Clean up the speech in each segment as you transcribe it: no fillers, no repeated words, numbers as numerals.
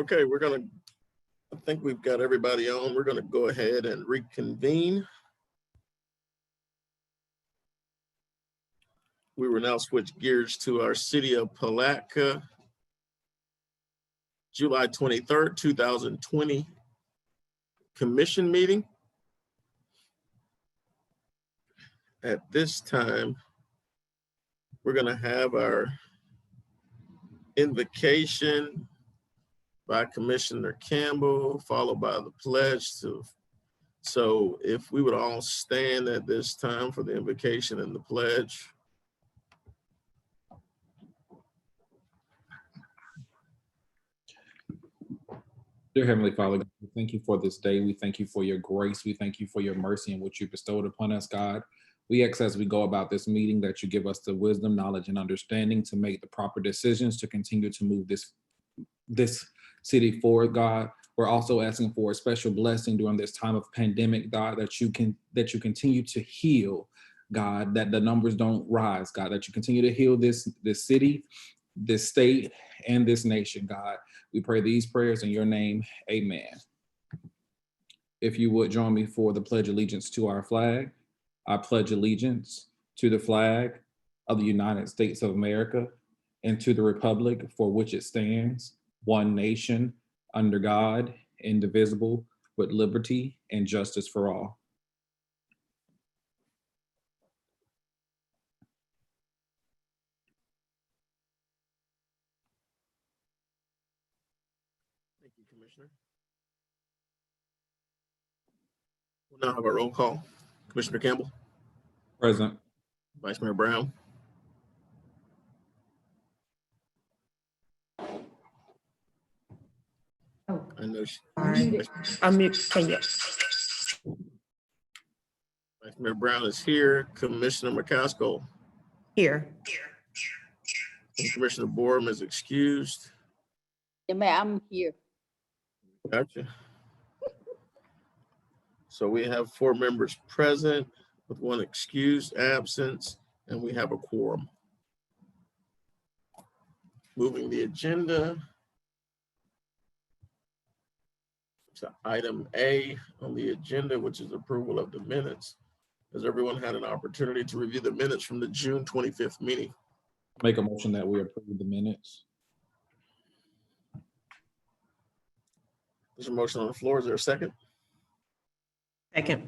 Okay, I think we've got everybody on. We're gonna go ahead and reconvene. We will now switch gears to our City of Palatka, July 23rd, 2020 commission meeting. At this time, we're gonna have our invocation by Commissioner Campbell, followed by the pledge. So if we would all stand at this time for the invocation and the pledge. Dear Heavenly Father, God, we thank you for this day. We thank you for your grace. We thank you for your mercy and what you bestowed upon us, God. We ask as we go about this meeting that you give us the wisdom, knowledge, and understanding to make the proper decisions to continue to move this city forward, God. We're also asking for a special blessing during this time of pandemic, God, that you continue to heal, God, that the numbers don't rise, God, that you continue to heal this city, this state, and this nation, God. We pray these prayers in your name. Amen. If you would join me for the Pledge of Allegiance to our flag. I pledge allegiance to the flag of the United States of America and to the republic for which it stands, one nation, under God, indivisible, with liberty and justice for all. Thank you, Commissioner. We'll now have a roll call. Commissioner Campbell. Present. Vice Mayor Brown. I know she. Vice Mayor Brown is here. Commissioner McCaskill. Here. And Commissioner Borum is excused. Yeah, man, I'm here. Gotcha. So we have 4 members present with 1 excused absence, and we have a quorum. Moving the agenda to item A on the agenda, which is approval of the minutes. Has everyone had an opportunity to review the minutes from the June 25th meeting? Make a motion that we approve the minutes. There's a motion on the floor. Is there a second? Second.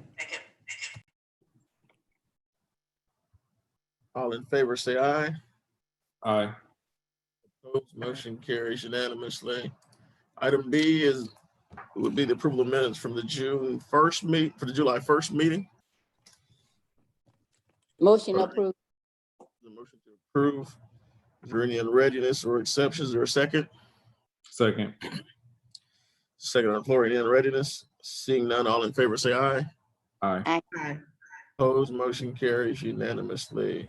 All in favor, say aye. Aye. Opposed, motion carries unanimously. Item B would be the approval of minutes from the July 1st meeting. Motion approved. The motion to approve. Is there any unreadiness or exceptions? Is there a second? Second. Second on the floor, any unreadiness? Seeing none, all in favor, say aye. Aye. Aye. Opposed, motion carries unanimously.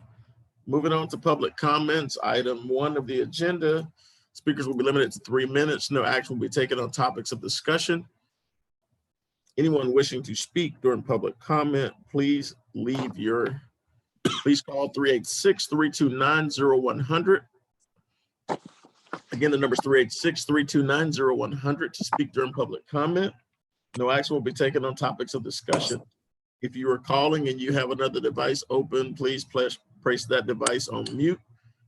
Moving on to public comments, item 1 of the agenda. Speakers will be limited to 3 minutes. No action will be taken on topics of discussion. Anyone wishing to speak during public comment, please call 386-329-0100. Again, the number is 386-329-0100 to speak during public comment. No action will be taken on topics of discussion. If you are calling and you have another device open, please place that device on mute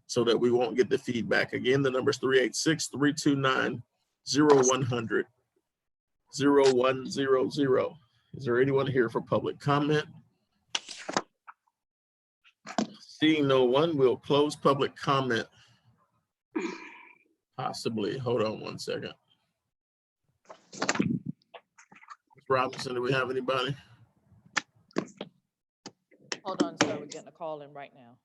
so that we won't get the feedback. Again, the number is 386-329-0100, 0100. Is there anyone here for public comment? Seeing no one, we'll close public comment. Possibly. Hold on one second. Ms. Robinson, do we have anybody? Hold on, sir, we're getting a call in right now.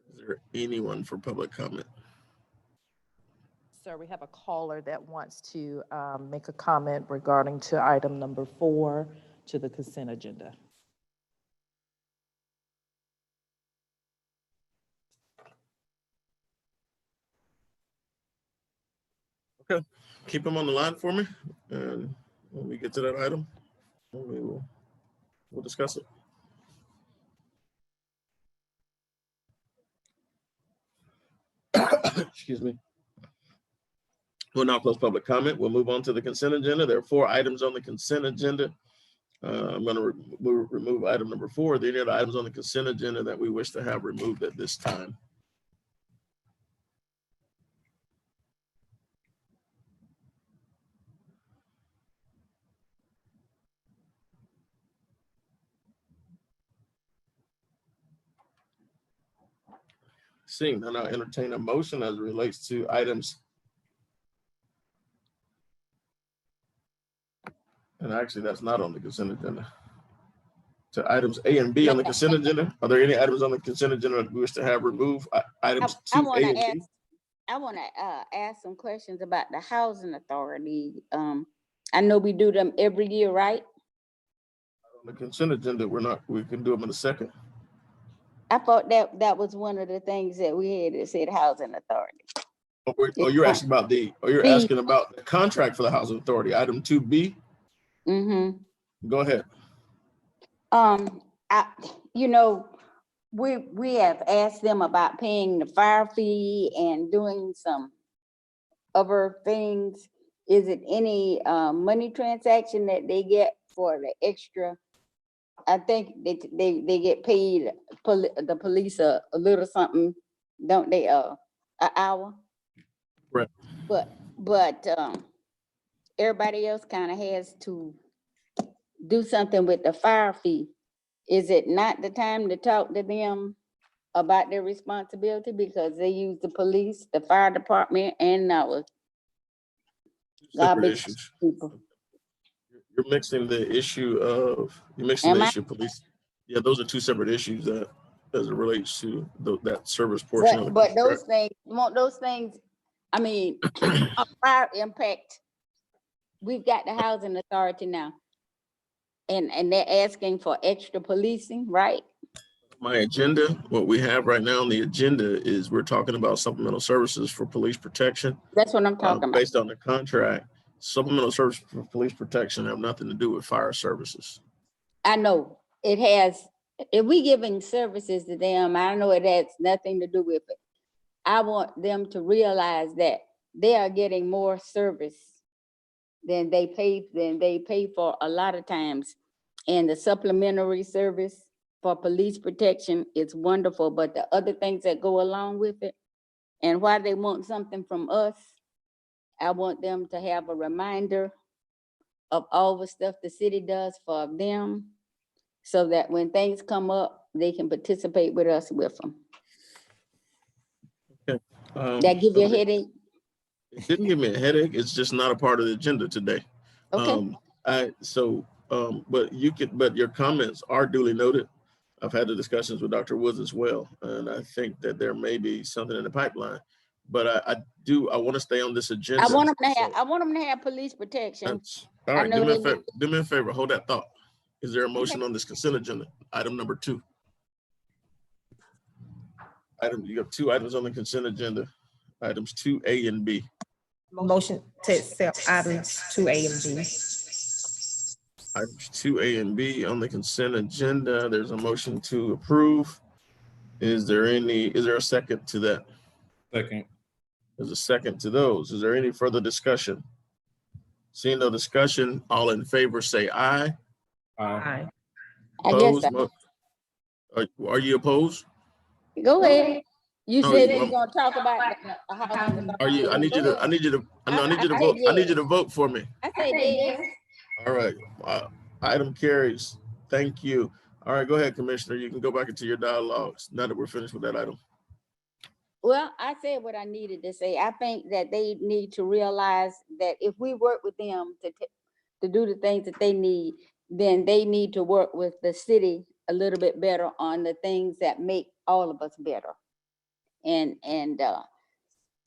Is there anyone for public comment? Sir, we have a caller that wants to make a comment regarding to item number 4 to the consent agenda. Keep them on the line for me, and when we get to that item, we'll discuss it. Excuse me. We'll now close public comment. We'll move on to the consent agenda. There are 4 items on the consent agenda. I'm going to remove item number 4. Are there any other items on the consent agenda that we wish to have removed at this time? Seeing none, I'll entertain a motion as it relates to items. And actually, that's not on the consent agenda. To items A and B on the consent agenda. Are there any items on the consent agenda that we wish to have removed? Items I 2A wanna and ask, B. I wanna ask some questions about the housing authority. I know we do them every year, right? On the consent agenda, we can do them in a second. I thought that was one of the things that we had that said housing authority. Oh, you're asking about you're asking about the contract for the housing authority, item 2B. Mm-hmm. Go ahead. We have asked them about paying the fire fee and doing some other things. Is it any money transaction that they get for the extra? I think they get paid, the police a little something, don't they, an hour? Right. But everybody else kind of has to do something with the fire fee. Is it not the time to talk to them about their responsibility, because they use the police, the fire department, and our Separate garbage issues. people? You're mixing the issue of police. Yeah, those are 2 separate issues that as it relates to that service portion of the But contract. those things, I mean, a fire impact. We've got the housing authority now. And they're asking for extra policing, right? My agenda, what we have right now on the agenda is we're talking about supplemental services for police protection. That's what I'm talking about. Based on the contract, supplemental service for police protection have nothing to do with fire services. I know it has, if we giving services to them, I know it has nothing to do with it. I want them to realize that they are getting more service than they pay for a lot of times. And the supplementary service for police protection is wonderful, but the other things that go along with it, and why they want something from us, I want them to have a reminder of all the stuff the city does for them, so that when things come up, they can participate with us with them. Okay. That give you a headache? It didn't give me a headache. It's just not a part of the agenda today. Okay. But your comments are duly noted. I've had the discussions with Dr. Woods as well, and I think that there may be something in the pipeline. But I want to stay on this agenda. I want them to have police protection. All right, I know do me a favor, hold that thought. Is there a motion on this consent agenda? Item number 2. You have 2 items on the consent agenda, items 2A and B. Motion to accept items 2A and B. Items 2A and B on the consent agenda. There's a motion to approve. Is there a second to that? Second. There's a second to those. Is there any further discussion? Seeing no discussion, all in favor say aye. Aye. I guess, Are you opposed? go ahead. You No, said you- you're gonna talk about the housing. Are you? I need you to vote. I need you to vote for me. I said yes. All right. Item carries. Thank you. All right, go ahead, Commissioner. You can go back into your dialogues now that we're finished with that item. Well, I said what I needed to say. I think that they need to realize that if we work with them to do the things that they need, then they need to work with the city a little bit better on the things that make all of us better. And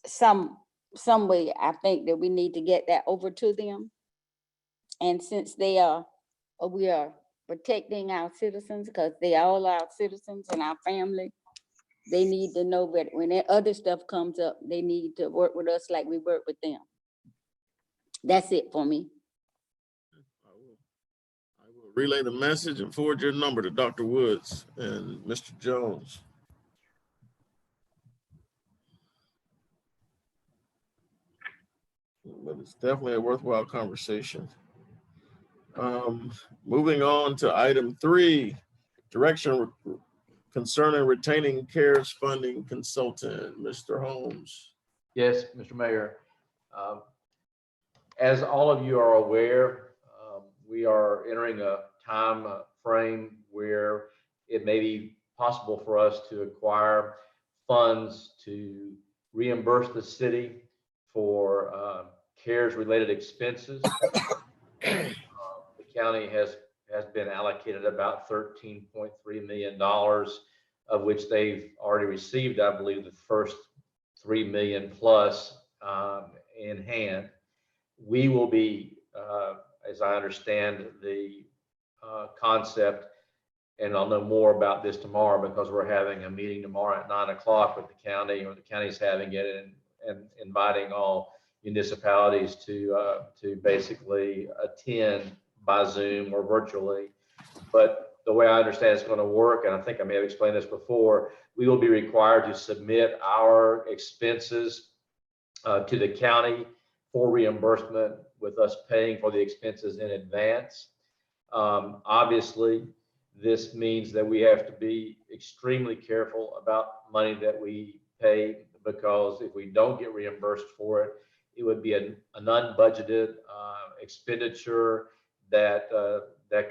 some way, I think that we need to get that over to them. And since we are protecting our citizens, because they are all our citizens and our family, they need to know that when that other stuff comes up, they need to work with us like we work with them. That's it for me. I will relay the message and forward your number to Dr. Woods and Mr. Jones. But it's definitely a worthwhile conversation. Moving on to item 3, direction concerning retaining CARES funding consultant, Mr. Holmes. Yes, Mr. Mayor. As all of you are aware, we are entering a time frame where it may be possible for us to acquire funds to reimburse the city for CARES related expenses. The county has been allocated about $13.3 million, of which they've already received, I believe, the first 3 million plus in hand. We will be, as I understand the concept, and I'll know more about this tomorrow because we're having a meeting tomorrow at 9 o'clock with the county, or the county's having it, and inviting all municipalities to basically attend by Zoom or virtually. But the way I understand it's going to work, and I think I may have explained this before, we will be required to submit our expenses to the county for reimbursement, with us paying for the expenses in advance. Obviously, this means that we have to be extremely careful about money that we pay, because if we don't get reimbursed for it, it would be an unbudgeted expenditure that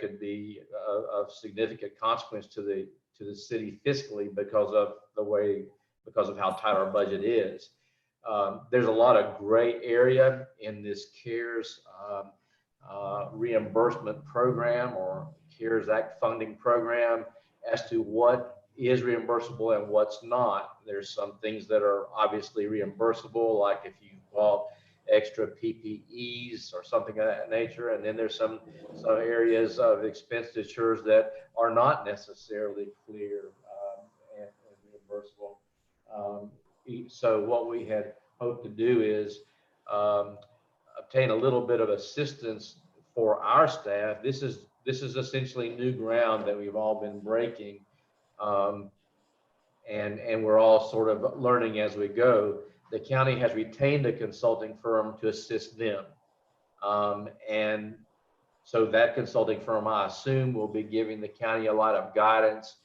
could be of significant consequence to the city fiscally because of how tight our budget is. There's a lot of gray area in this CARES reimbursement program, or CARES Act funding program, as to what is reimbursable and what's not. There's some things that are obviously reimbursable, like if you bought extra PPEs or something of that nature, and then there's some areas of expenditures that are not necessarily clear and reimbursable. So what we had hoped to do is obtain a little bit of assistance for our staff. This is essentially new ground that we've all been breaking, and we're all sort of learning as we go. The county has retained a consulting firm to assist them, and so that consulting firm, I assume, will be giving the county a lot of guidance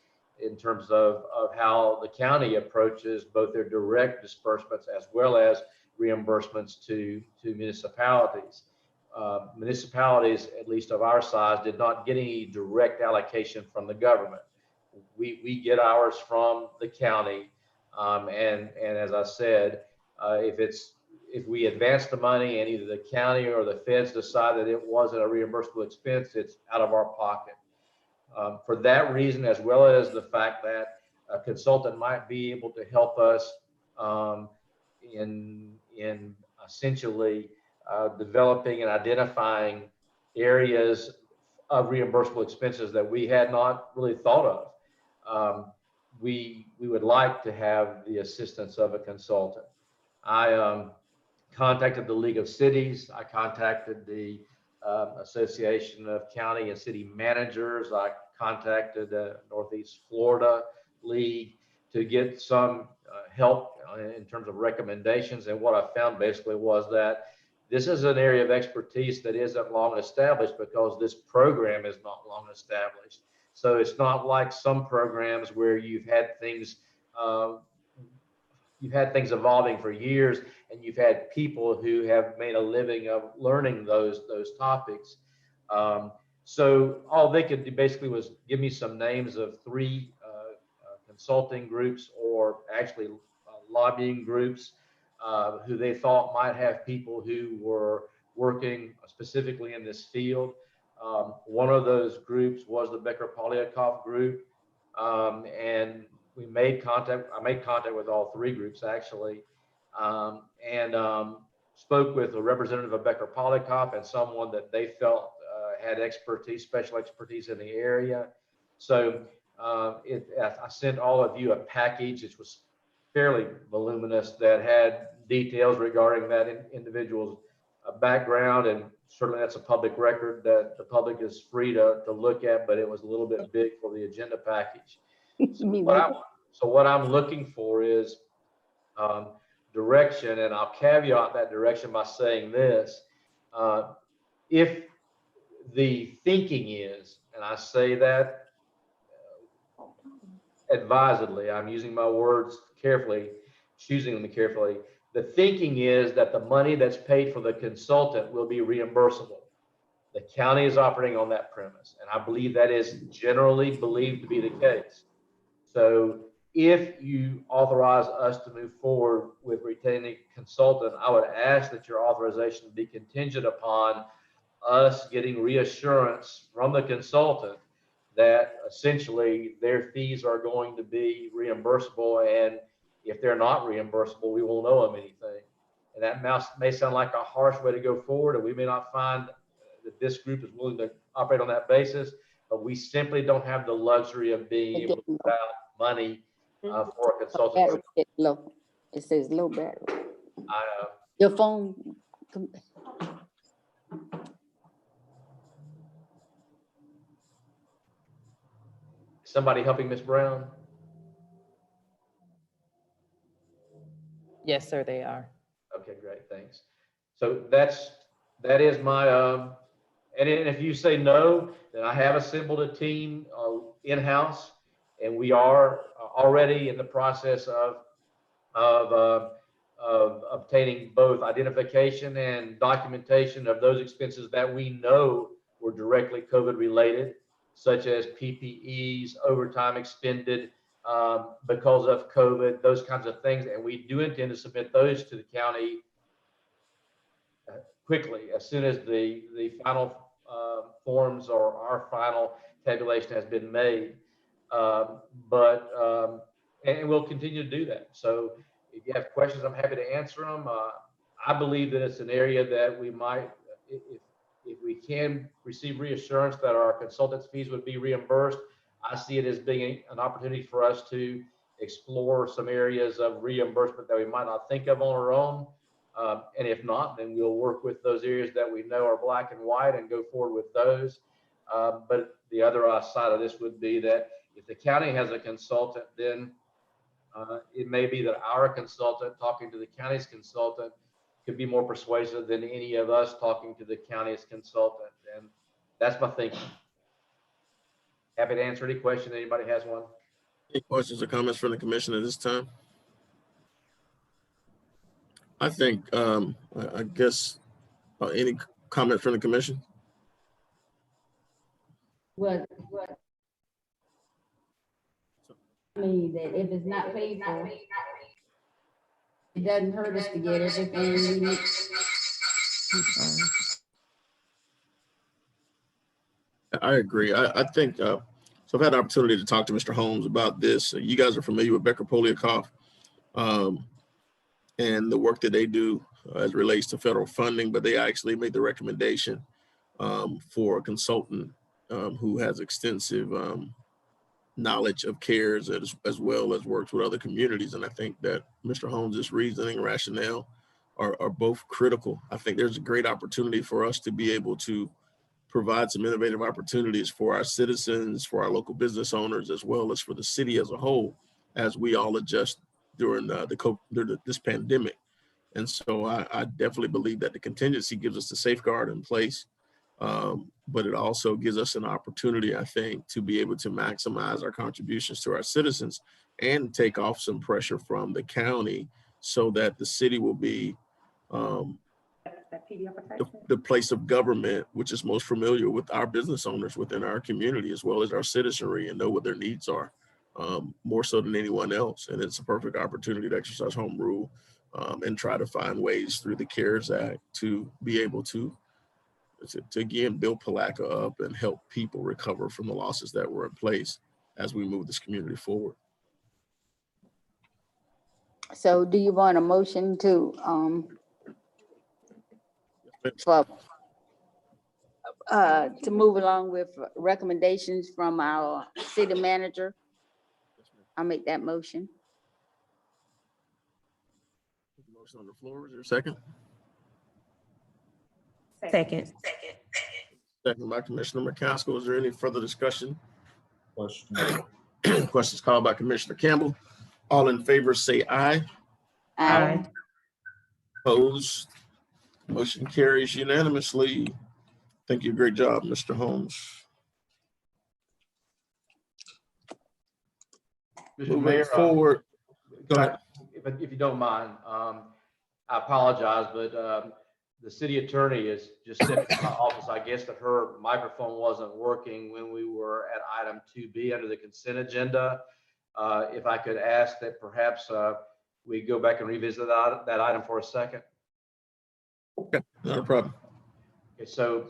in terms of how the county approaches both their direct disbursements as well as reimbursements to municipalities. Municipalities, at least of our size, did not get any direct allocation from the government. We get ours from the county, and as I said, if we advance the money and either the county or the feds decide that it wasn't a reimbursable expense, it's out of our pocket. For that reason, as well as the fact that a consultant might be able to help us in essentially developing and identifying areas of reimbursable expenses that we had not really thought of. We would like to have the assistance of a consultant. I contacted the League of Cities. I contacted the Association of County and City Managers. I contacted the Northeast Florida League to get some help in terms of recommendations. And what I found basically was that this is an area of expertise that isn't long established, because this program is not long established. So it's not like some programs where you've had things evolving for years, and you've had people who have made a living of learning those topics. So all they could do basically was give me some names of 3 consulting groups, or actually lobbying groups, who they thought might have people who were working specifically in this field. One of those groups was the Becker-Palatka group, and I made contact with all 3 groups actually, and spoke with a representative of Becker-Palatka and someone that they felt had special expertise in the area. So I sent all of you a package, which was fairly voluminous, that had details regarding that individual's background, and certainly that's a public record that the public is free to look at, but it was a little bit big for the agenda package. So what I'm looking for is direction, and I'll caveat that direction by saying this. If the thinking is, and I say that advisedly, I'm using my words carefully, choosing them carefully. The thinking is that the money that's paid for the consultant will be reimbursable. The county is operating on that premise, and I believe that is generally believed to be the case. So if you authorize us to move forward with retaining a consultant, I would ask that your authorization be contingent upon us getting reassurance from the consultant that essentially their fees are going to be reimbursable. And if they're not reimbursable, we won't owe them anything. And that may sound like a harsh way to go forward, and we may not find that this group is willing to operate on that basis, but we simply don't have the luxury of being able to put out money for a consultant. Low. It says low battery. I, Your phone. somebody helping Ms. Brown? Yes, sir, they are. Okay, great, thanks. So that is my, and if you say no, then I have assembled a team in-house, and we are already in the process of obtaining both identification and documentation of those expenses that we know were directly COVID related, such as PPEs, overtime expended because of COVID, those kinds of things. And we do intend to submit those to the county quickly, as soon as the final forms or our final tabulation has been made. And we'll continue to do that. So if you have questions, I'm happy to answer them. I believe that it's an area that we might, if we can receive reassurance that our consultants' fees would be reimbursed, I see it as being an opportunity for us to explore some areas of reimbursement that we might not think of on our own. And if not, then we'll work with those areas that we know are black and white and go forward with those. But the other side of this would be that if the county has a consultant, then it may be that our consultant talking to the county's consultant could be more persuasive than any of us talking to the county's consultant. And that's my thinking. Happy to answer any question. Anybody has one? Any questions or comments from the commission at this time? I think, I guess, any comment from the commission? What? I mean, that if it's not paid for, it doesn't hurt us to get everything we need. I agree. I think, so I've had an opportunity to talk to Mr. Holmes about this. You guys are familiar with Becker Poliakoff and the work that they do as it relates to federal funding, but they actually made the recommendation for a consultant who has extensive knowledge of CARES as well as works with other communities. And I think that Mr. Holmes' reasoning and rationale are both critical. I think there's a great opportunity for us to be able to provide some innovative opportunities for our citizens, for our local business owners, as well as for the city as a whole, as we all adjust during this pandemic. And so I definitely believe that the contingency gives us the safeguard in place, but it also gives us an opportunity, I think, to be able to maximize our contributions to our citizens and take off some pressure from the county so that the city will be the place of government which is most familiar with our business owners within our community, as well as our citizenry, and know what their needs are more so than anyone else. And it's a perfect opportunity to exercise home rule and try to find ways through the CARES Act to be able to again build Palatka up and help people recover from the losses that were in place as we move this community forward. So do you want a motion to move along with recommendations from our city manager? I'll make that motion. Motion on the floor. Is there a second? Second. Second by Commissioner McCaskill. Is there any further discussion? Question. Questions called by Commissioner Campbell. All in favor say aye. Aye. Opposed? Motion carries unanimously. Thank you. Great job, Mr. Holmes. Mr. Moving Mayor, forward. Go ahead. if you don't mind, I apologize, but the city attorney has just stepped into my office. I guess that her microphone wasn't working when we were at item 2B under the consent agenda. If I could ask that perhaps we go back and revisit that item for a second. Okay, not a problem. Okay, so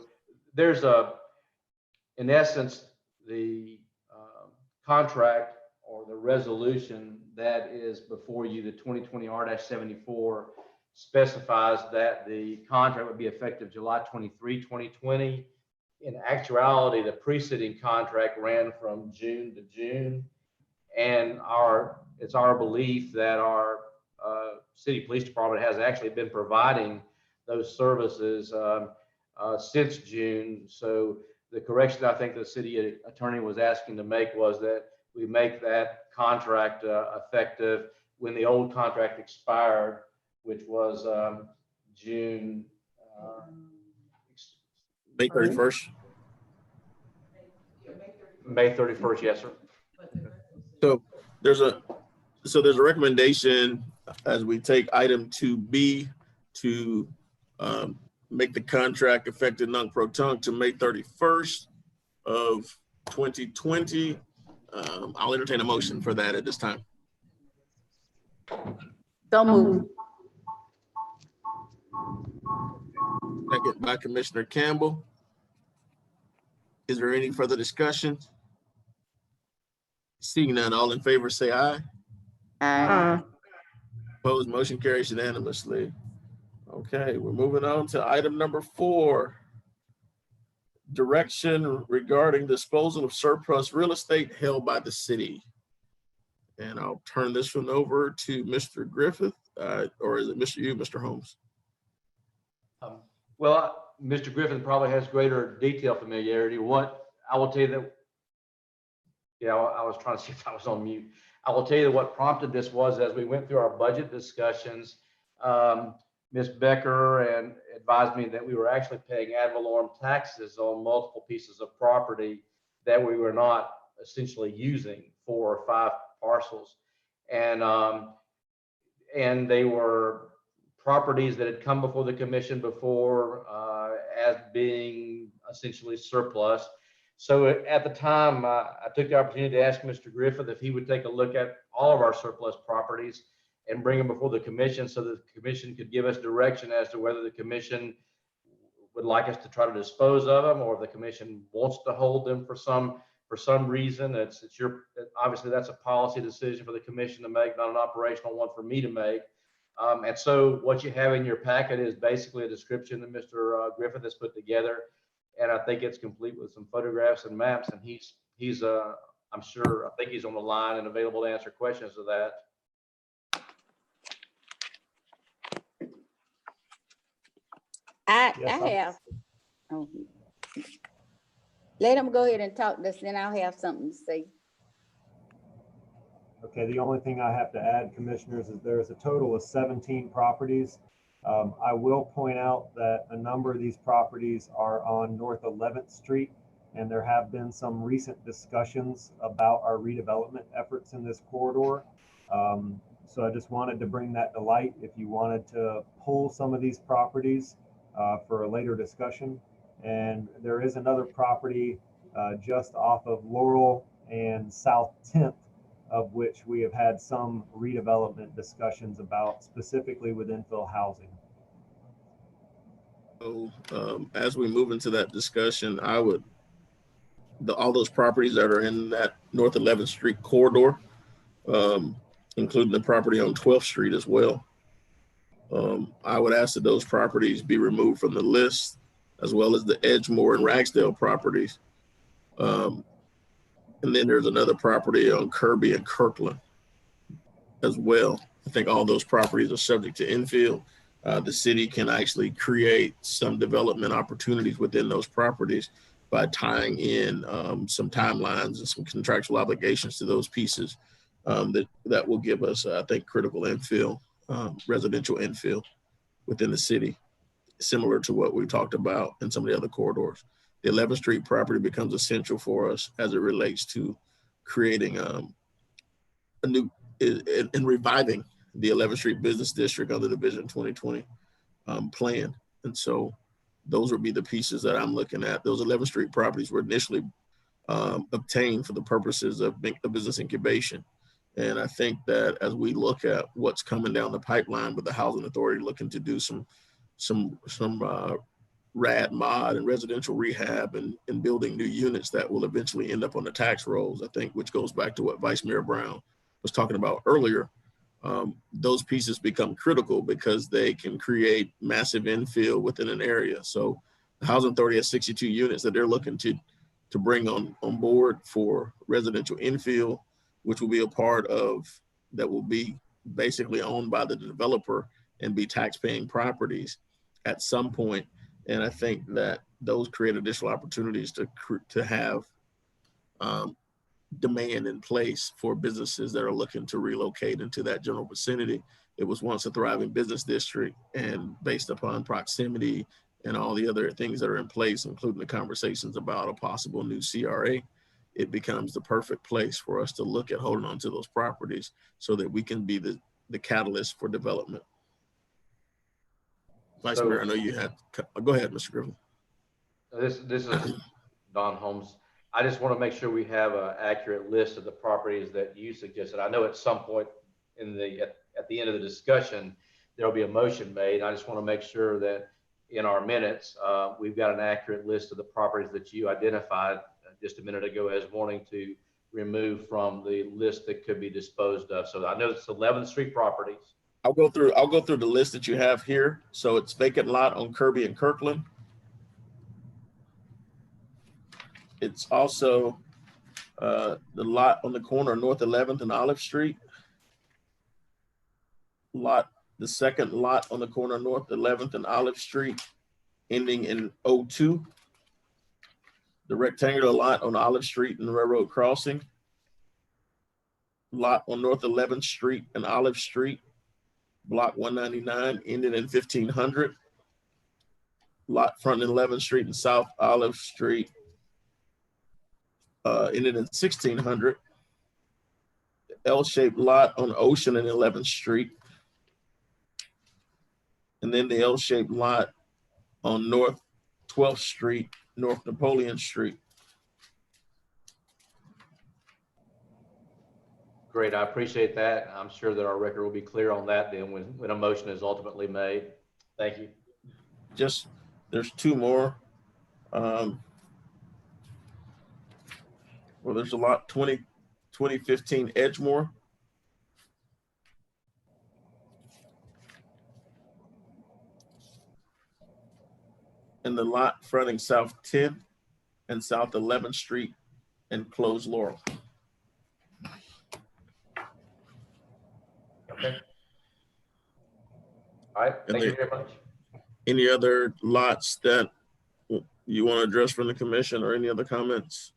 there's in essence, the contract or the resolution that is before you, the 2020 R-74, specifies that the contract would be effective July 23, 2020. In actuality, the preceding contract ran from June to June. And it's our belief that our city police department has actually been providing those services since June. So the correction I think the city attorney was asking to make was that we make that contract effective when the old contract expired, which was June. May 31st. May 31st, yes, sir. So there's a recommendation as we take item 2B to make the contract effective non-pro-tunc to May 31st of 2020. I'll entertain a motion for that at this time. So moved. Second by Commissioner Campbell. Is there any further discussion? Seeing none, all in favor say aye. Aye. Opposed, motion carries unanimously. Okay, we're moving on to item number 4. Direction regarding disposal of surplus real estate held by the city. And I'll turn this one over to Mr. Griffith, or is it Mr. Holmes? Well, Mr. Griffin probably has greater detail familiarity. What I will tell you that, yeah, I was trying to see if I was on mute. I will tell you that what prompted this was as we went through our budget discussions, Ms. Becker advised me that we were actually paying ad valorem taxes on multiple pieces of property that we were not essentially using 4 or 5 parcels. And they were properties that had come before the commission before as being essentially surplus. So at the time, I took the opportunity to ask Mr. Griffith if he would take a look at all of our surplus properties and bring them before the commission so that the commission could give us direction as to whether the commission would like us to try to dispose of them, or if the commission wants to hold them for some reason. It's obviously that's a policy decision for the commission to make, not an operational one for me to make. And so what you have in your packet is basically a description that Mr. Griffith has put together. And I think it's complete with some photographs and maps. And he's I think he's on the line and available to answer questions of that. I have. Oh. Let him go ahead and talk this, then I'll have something to say. Okay, the only thing I have to add, commissioners, is there is a total of 17 properties. I will point out that a number of these properties are on North 11th Street, and there have been some recent discussions about our redevelopment efforts in this corridor. So I just wanted to bring that to light if you wanted to pull some of these properties for a later discussion. And there is another property just off of Laurel and South 10th, of which we have had some redevelopment discussions about, specifically with infill housing. So as we move into that discussion, all those properties that are in that North 11th Street corridor, including the property on 12th Street as well, I would ask that those properties be removed from the list, as well as the Edgemore and Ragsdale properties. And then there's another property on Kirby and Kirkland as well. I think all those properties are subject to infill. the city can actually create some development opportunities within those properties by tying in some timelines and some contractual obligations to those pieces that will give us, I think, critical infill, residential infill within the city, similar to what we talked about in some of the other corridors. The 11th Street property becomes essential for us as it relates to creating a new and reviving the 11th Street Business District under the Vision 2020 plan. And so those would be the pieces that I'm looking at. Those 11th Street properties were initially obtained for the purposes of business incubation. And I think that as we look at what's coming down the pipeline with the Housing Authority looking to do some rad mod and residential rehab and building new units that will eventually end up on the tax rolls, I think, which goes back to what Vice Mayor Brown was talking about earlier. Those pieces become critical because they can create massive infill within an area. So the Housing Authority has 62 units that they're looking to bring on board for residential infill, which will be a part of, that will be basically owned by the developer and be tax-paying properties at some point. And I think that those create additional opportunities to have demand in place for businesses that are looking to relocate into that general vicinity. It was once a thriving business district, and based upon proximity and all the other things that are in place, including the conversations about a possible new CRA, it becomes the perfect place for us to look at holding on to those properties so that we can be the catalyst for development. Vice Mayor, I know you had, go ahead, Mr. Griffin. This is Don Holmes. I just want to make sure we have an accurate list of the properties that you suggested. I know at some point at the end of the discussion, there'll be a motion made. I just want to make sure that in our minutes, we've got an accurate list of the properties that you identified just a minute ago as wanting to remove from the list that could be disposed of. So I know it's 11th Street properties. I'll go through the list that you have here. So it's vacant lot on Kirby and Kirkland. It's also the lot on the corner of North 11th and Olive Street. The second lot on the corner of North 11th and Olive Street, ending in 02. The rectangular lot on Olive Street and Railroad Crossing. Lot on North 11th Street and Olive Street, block 199, ending in 1500. Lot front in 11th Street and South Olive Street, ending in 1600. L-shaped lot on Ocean and 11th Street. And then the L-shaped lot on North 12th Street, North Napoleon Street. Great, I appreciate that. I'm sure that our record will be clear on that then when a motion is ultimately made. Thank you. Just, there's two more. Well, there's a lot, 2015 Edgemore. And the lot fronting South 10 and South 11th Street and Closed Laurel. Okay. All right, thank you very much. Any other lots that you want to address from the commission or any other comments?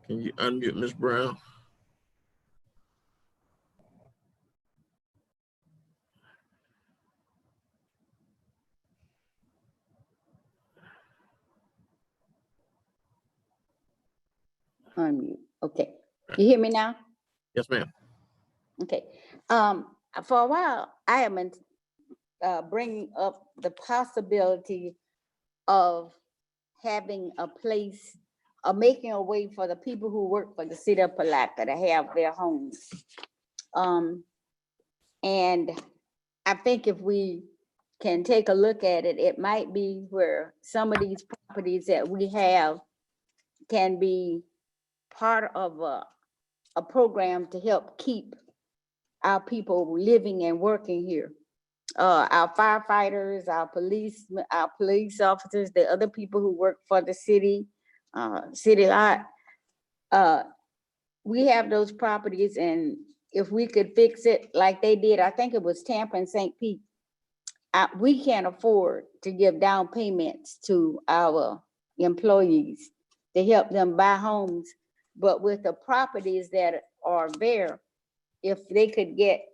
Can you unmute Ms. Brown? Unmute. Okay. You hear me now? Yes, ma'am. Okay. For a while, I have been bringing up the possibility of having a place, or making a way for the people who work for the city of Palatka to have their homes. And I think if we can take a look at it, it might be where some of these properties that we have can be part of a program to help keep our people living and working here. Our firefighters, our police officers, the other people who work for the city lot. We have those properties, and if we could fix it like they did, I think it was Tampa and St. Pete. We can't afford to give down payments to our employees to help them buy homes. But with the properties that are there, if they could get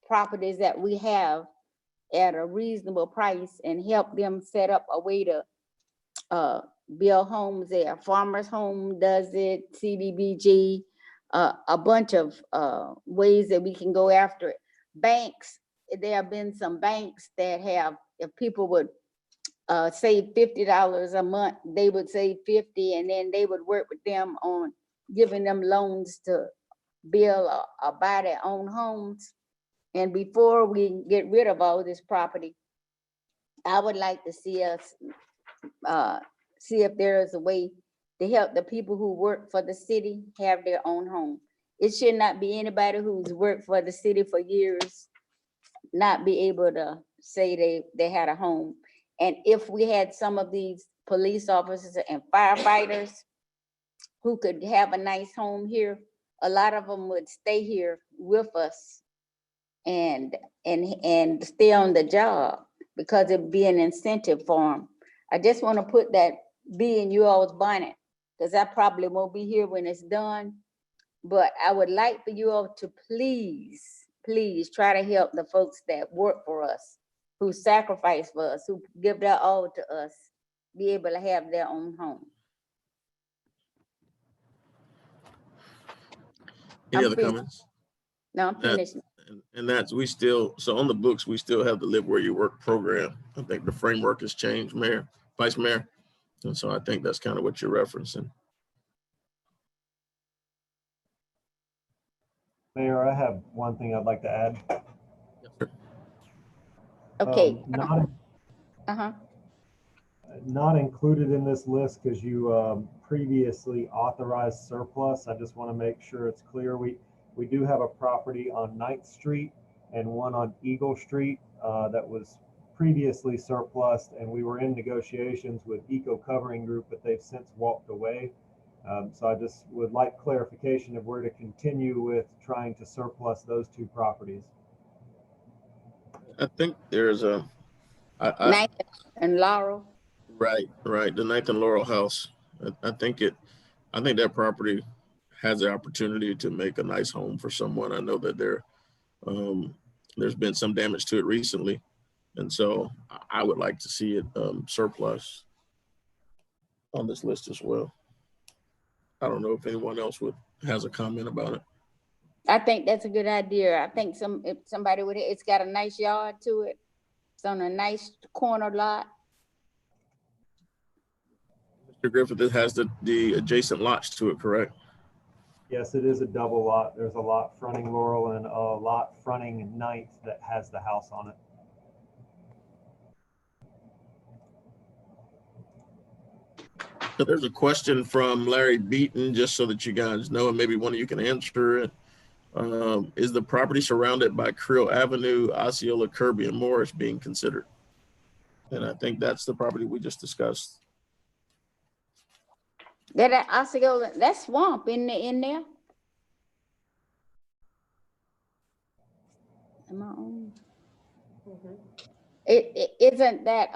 properties that we have at a reasonable price and help them set up a way to build homes there. Farmers Home does it, CDBG, a bunch of ways that we can go after it. Banks, there have been some banks that have, if people would save $50 a month, they would save 50, and then they would work with them on giving them loans to build or buy their own homes. And before we get rid of all this property, I would like to see us see if there is a way to help the people who work for the city have their own home. It should not be anybody who's worked for the city for years not be able to say they had a home. And if we had some of these police officers and firefighters who could have a nice home here, a lot of them would stay here with us and stay on the job because it'd be an incentive for them. I just want to put that bee in you all's bonnet, because I probably won't be here when it's done. But I would like for you all to please try to help the folks that work for us, who sacrifice for us, who give their all to us, be able to have their own home. Any I'm other finished. comments? No, I'm finished. And that's, we still, so on the books, we still have the Live Where You Work program. I think the framework has changed, Mayor, Vice Mayor. And so I think that's kind of what you're referencing. Mayor, I have one thing I'd like to add. Yes, sir. Okay. Not included in this list because you previously authorized surplus. I just want to make sure it's clear. We do have a property on 9th Street and one on Eagle Street that was previously surplused, and we were in negotiations with Eco Covering Group, but they've since walked away. So I just would like clarification if we're to continue with trying to surplus those two properties. I think there's a, Ninth and Laurel. right, the 9th and Laurel House. I think that property has the opportunity to make a nice home for someone. I know that there's been some damage to it recently. And so I would like to see it surplus on this list as well. I don't know if anyone else has a comment about it. I think that's a good idea. I think if somebody would, it's got a nice yard to it. It's on a nice corner lot. Mr. Griffith, it has the adjacent lots to it, correct? Yes, it is a double lot. There's a lot fronting Laurel and a lot fronting 9th that has the house on it. So there's a question from Larry Beaton, just so that you guys know, and maybe one of you can answer it. Is the property surrounded by Creel Avenue, Osceola, Kirby, and Morris being considered? And I think that's the property we just discussed. That Osceola, that swamp in there. Am I on? It isn't that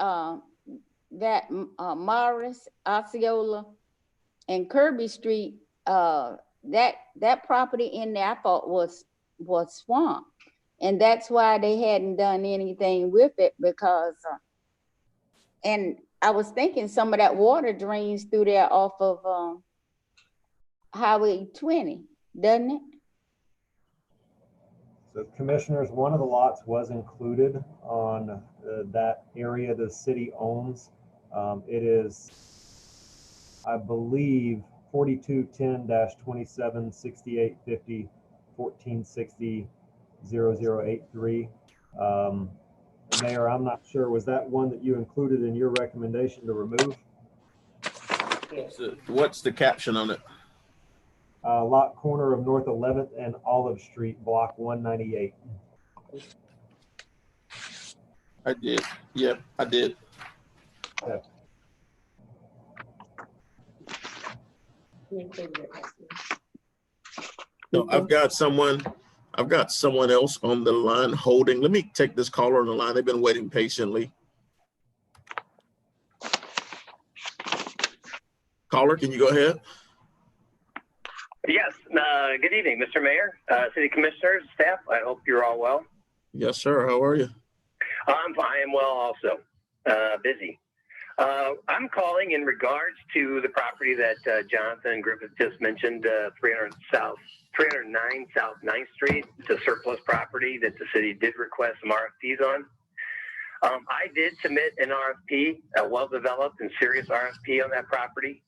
Morris, Osceola, and Kirby Street. That property in there, I thought was swamp, and that's why they hadn't done anything with it, because and I was thinking some of that water drains through there off of Highway 20, doesn't it? So commissioners, one of the lots was included on that area the city owns. It is, I believe, 4210-276850-1460-0083. Mayor, I'm not sure, was that one that you included in your recommendation to remove? What's the caption on it? Lot corner of North 11th and Olive Street, block 198. I did. Yep, I did. Okay. So I've got someone I've got someone else on the line holding. Let me take this caller on the line. They've been waiting patiently. Caller, can you go ahead? Yes, good evening, Mr. Mayor, City Commissioners, staff. I hope you're all well. Yes, sir. How are you? I am well also, busy. I'm calling in regards to the property that Jonathan Griffith just mentioned, 309 South 9th Street. It's a surplus property that the city did request some RFPs on. I did submit an RFP, a well-developed and serious RFP on that property.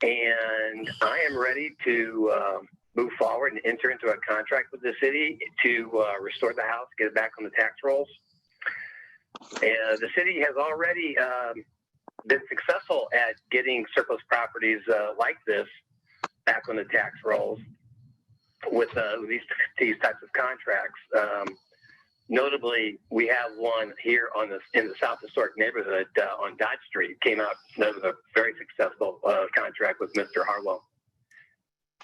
And I am ready to move forward and enter into a contract with the city to restore the house, get it back on the tax rolls. And the city has already been successful at getting surplus properties like this back on the tax rolls with these types of contracts. Notably, we have one here in the South Historic neighborhood on Dodge Street. Came out with a very successful contract with Mr. Harwell.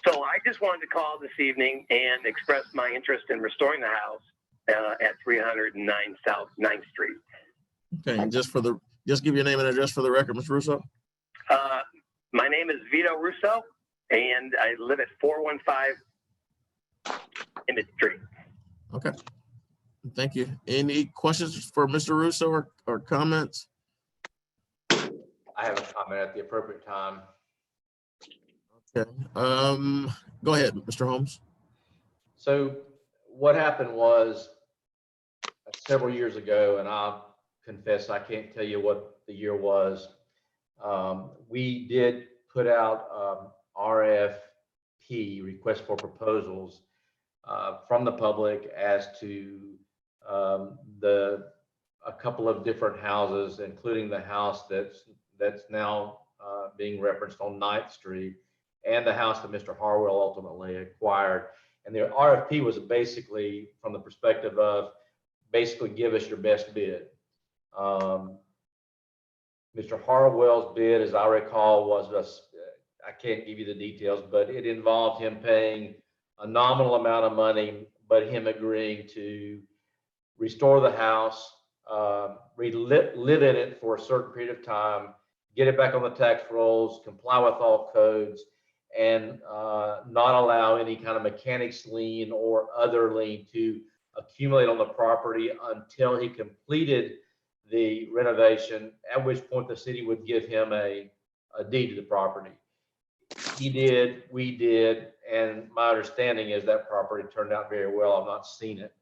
So I just wanted to call this evening and express my interest in restoring the house at 309 South 9th Street. Okay, and just give your name and address for the record, Mr. Russo. My name is Vito Russo, and I live at 415 Emmett Street. Okay. Thank you. Any questions for Mr. Russo or comments? I have a comment at the appropriate time. Okay. Go ahead, Mr. Holmes. So what happened was several years ago, and I'll confess I can't tell you what the year was. We did put out RFP, request for proposals, from the public as to a couple of different houses, including the house that's now being referenced on 9th Street, and the house that Mr. Harwell ultimately acquired. And the RFP was basically from the perspective of basically give us your best bid. Mr. Harwell's bid, as I recall, was I can't give you the details, but it involved him paying a nominal amount of money, but him agreeing to restore the house, live in it for a certain period of time, get it back on the tax rolls, comply with all codes, and not allow any kind of mechanics lien or other lien to accumulate on the property until he completed the renovation, at which point the city would give him a deed to the property. He did, we did, and my understanding is that property turned out very well. I've not seen it.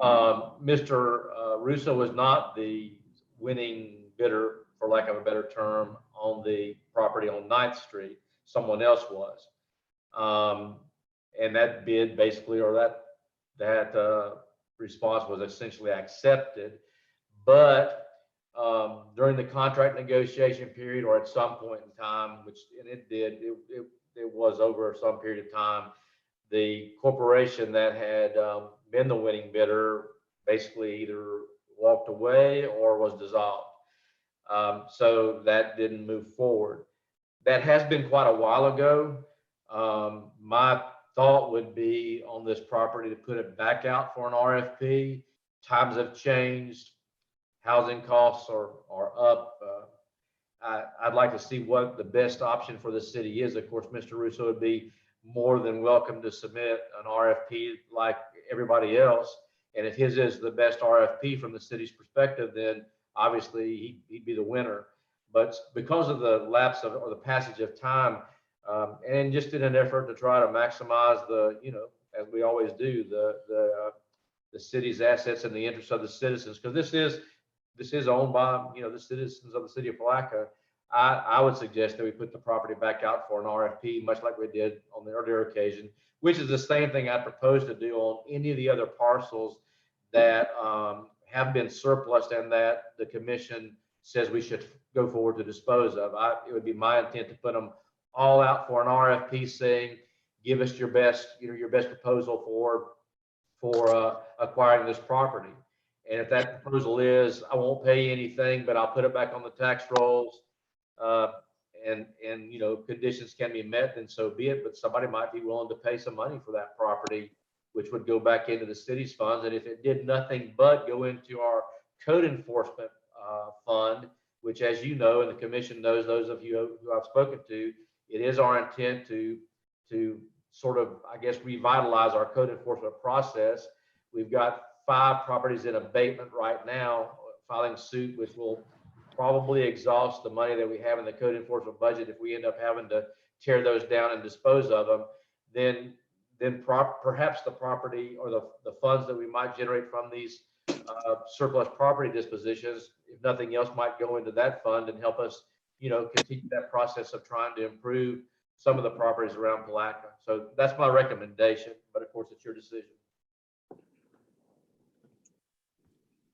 Mr. Russo was not the winning bidder, for lack of a better term, on the property on 9th Street. Someone else was. And that bid basically, or that response was essentially accepted. But during the contract negotiation period, or at some point in time, it was over some period of time, the corporation that had been the winning bidder basically either walked away or was dissolved. So that didn't move forward. That has been quite a while ago. My thought would be on this property to put it back out for an RFP. Times have changed. Housing costs are up. I'd like to see what the best option for the city is. Of course, Mr. Russo would be more than welcome to submit an RFP like everybody else. And if his is the best RFP from the city's perspective, then obviously he'd be the winner. But because of the lapse of, or the passage of time, and just in an effort to try to maximize the, as we always do, the city's assets and the interests of the citizens, because this is owned by, the citizens of the city of Palatka. I would suggest that we put the property back out for an RFP, much like we did on the earlier occasion, which is the same thing I propose to do on any of the other parcels that have been surplus and that the commission says we should go forward to dispose of. It would be my intent to put them all out for an RFP saying, give us your best, your best proposal for acquiring this property. And if that proposal is, I won't pay anything, but I'll put it back on the tax rolls, and conditions can be met, then so be it. But somebody might be willing to pay some money for that property which would go back into the city's funds. And if it did nothing but go into our code enforcement fund, which, as you know, and the commission knows, those of you who I've spoken to, it is our intent to sort of, I guess, revitalize our code enforcement process. We've got 5 properties in abatement right now, filing suit, which will probably exhaust the money that we have in the code enforcement budget. If we end up having to tear those down and dispose of them, then perhaps the property or the funds that we might generate from these surplus property dispositions, if nothing else, might go into that fund and help us, continue that process of trying to improve some of the properties around Palatka. So that's my recommendation, but of course it's your decision.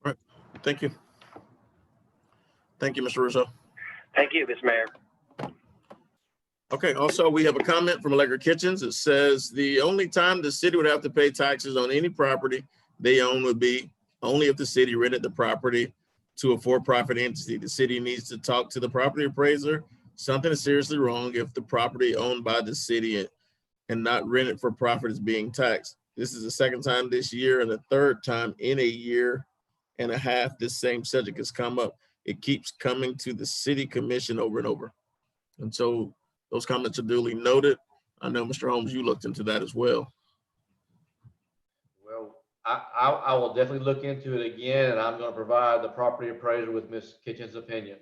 All right, thank you. Thank you, Mr. Russo. Thank you, Mr. Mayor. Okay, also we have a comment from Allegra Kitchens. It says the only time the city would have to pay taxes on any property they own would be only if the city rented the property to a for-profit entity. The city needs to talk to the property appraiser. Something is seriously wrong if the property owned by the city and not rented for profit is being taxed. This is the second time this year and the third time in a year and a half this same subject has come up. It keeps coming to the city commission over and over. And so those comments are duly noted. I know, Mr. Holmes, you looked into that as well. Well, I will definitely look into it again, and I'm going to provide the property appraiser with Ms. Kitchen's opinion.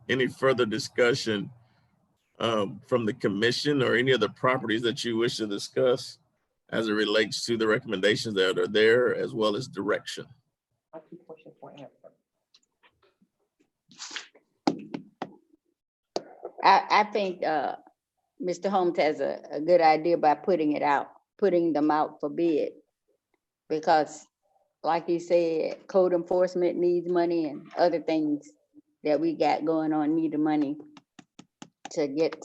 Any further discussion from the commission or any other properties that you wish to discuss as it relates to the recommendations that are there, as well as direction? I think Mr. Holmes has a good idea by putting them out for bid. Because like he said, code enforcement needs money and other things that we got going on need the money to get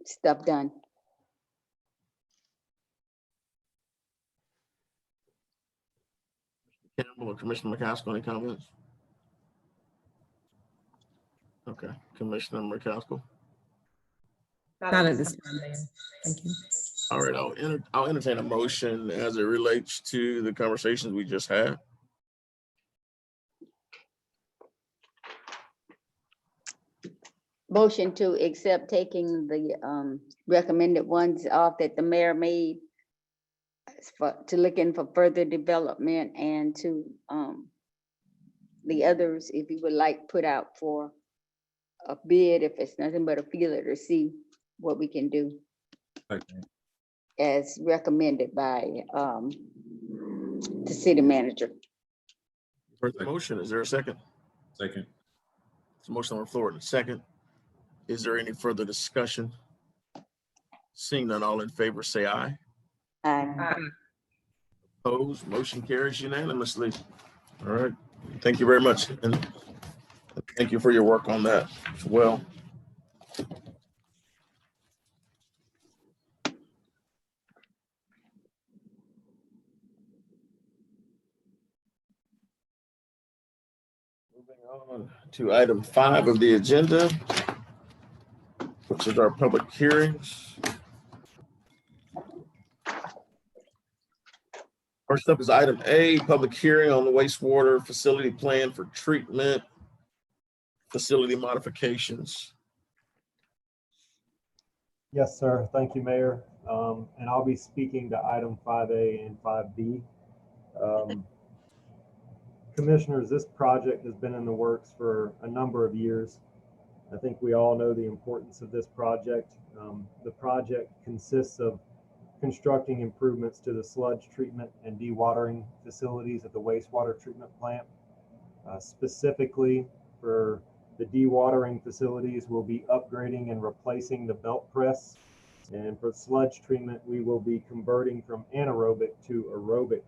stuff done. Campbell or Commissioner McCaskill, any comments? Okay, Commissioner McCaskill. Not at this time, Mayor. Thank you. All right, I'll entertain a motion as it relates to the conversations we just had. Motion to accept taking the recommended ones off that the mayor made to look in for further development, and to the others, if you would like, put out for a bid if it's nothing but a feeler to see what we can do. Okay. As recommended by the city manager. First motion, is there a second? Second. There's a motion on the floor in a second. Is there any further discussion? Seeing none, all in favor say aye. Aye. Opposed, motion carries unanimously. All right, thank you very much. And thank you for your work on that as well. Moving on to item 5 of the agenda, which is our public hearings. First up is item A, public hearing on the wastewater facility plan for treatment facility modifications. Yes, sir. Thank you, Mayor. And I'll be speaking to item 5A and 5B. Commissioners, this project has been in the works for a number of years. I think we all know the importance of this project. The project consists of constructing improvements to the sludge treatment and dewatering facilities at the wastewater treatment plant. Specifically for the dewatering facilities, we'll be upgrading and replacing the belt press. And for sludge treatment, we will be converting from anaerobic to aerobic.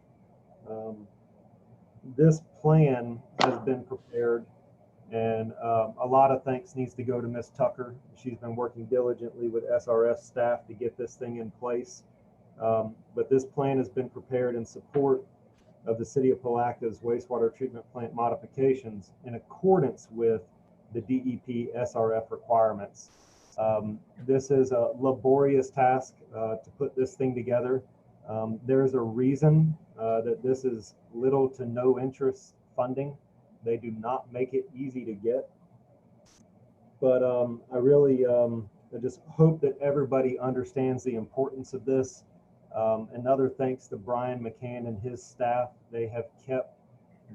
This plan has been prepared, and a lot of thanks needs to go to Ms. Tucker. She's been working diligently with SRF staff to get this thing in place. But this plan has been prepared in support of the City of Palatka's wastewater treatment plant modifications in accordance with the DEP SRF requirements. This is a laborious task to put this thing together. There's a reason that this is little to no interest funding. They do not make it easy to get. But I really I just hope that everybody understands the importance of this. Another thanks to Brian McCann and his staff. They have kept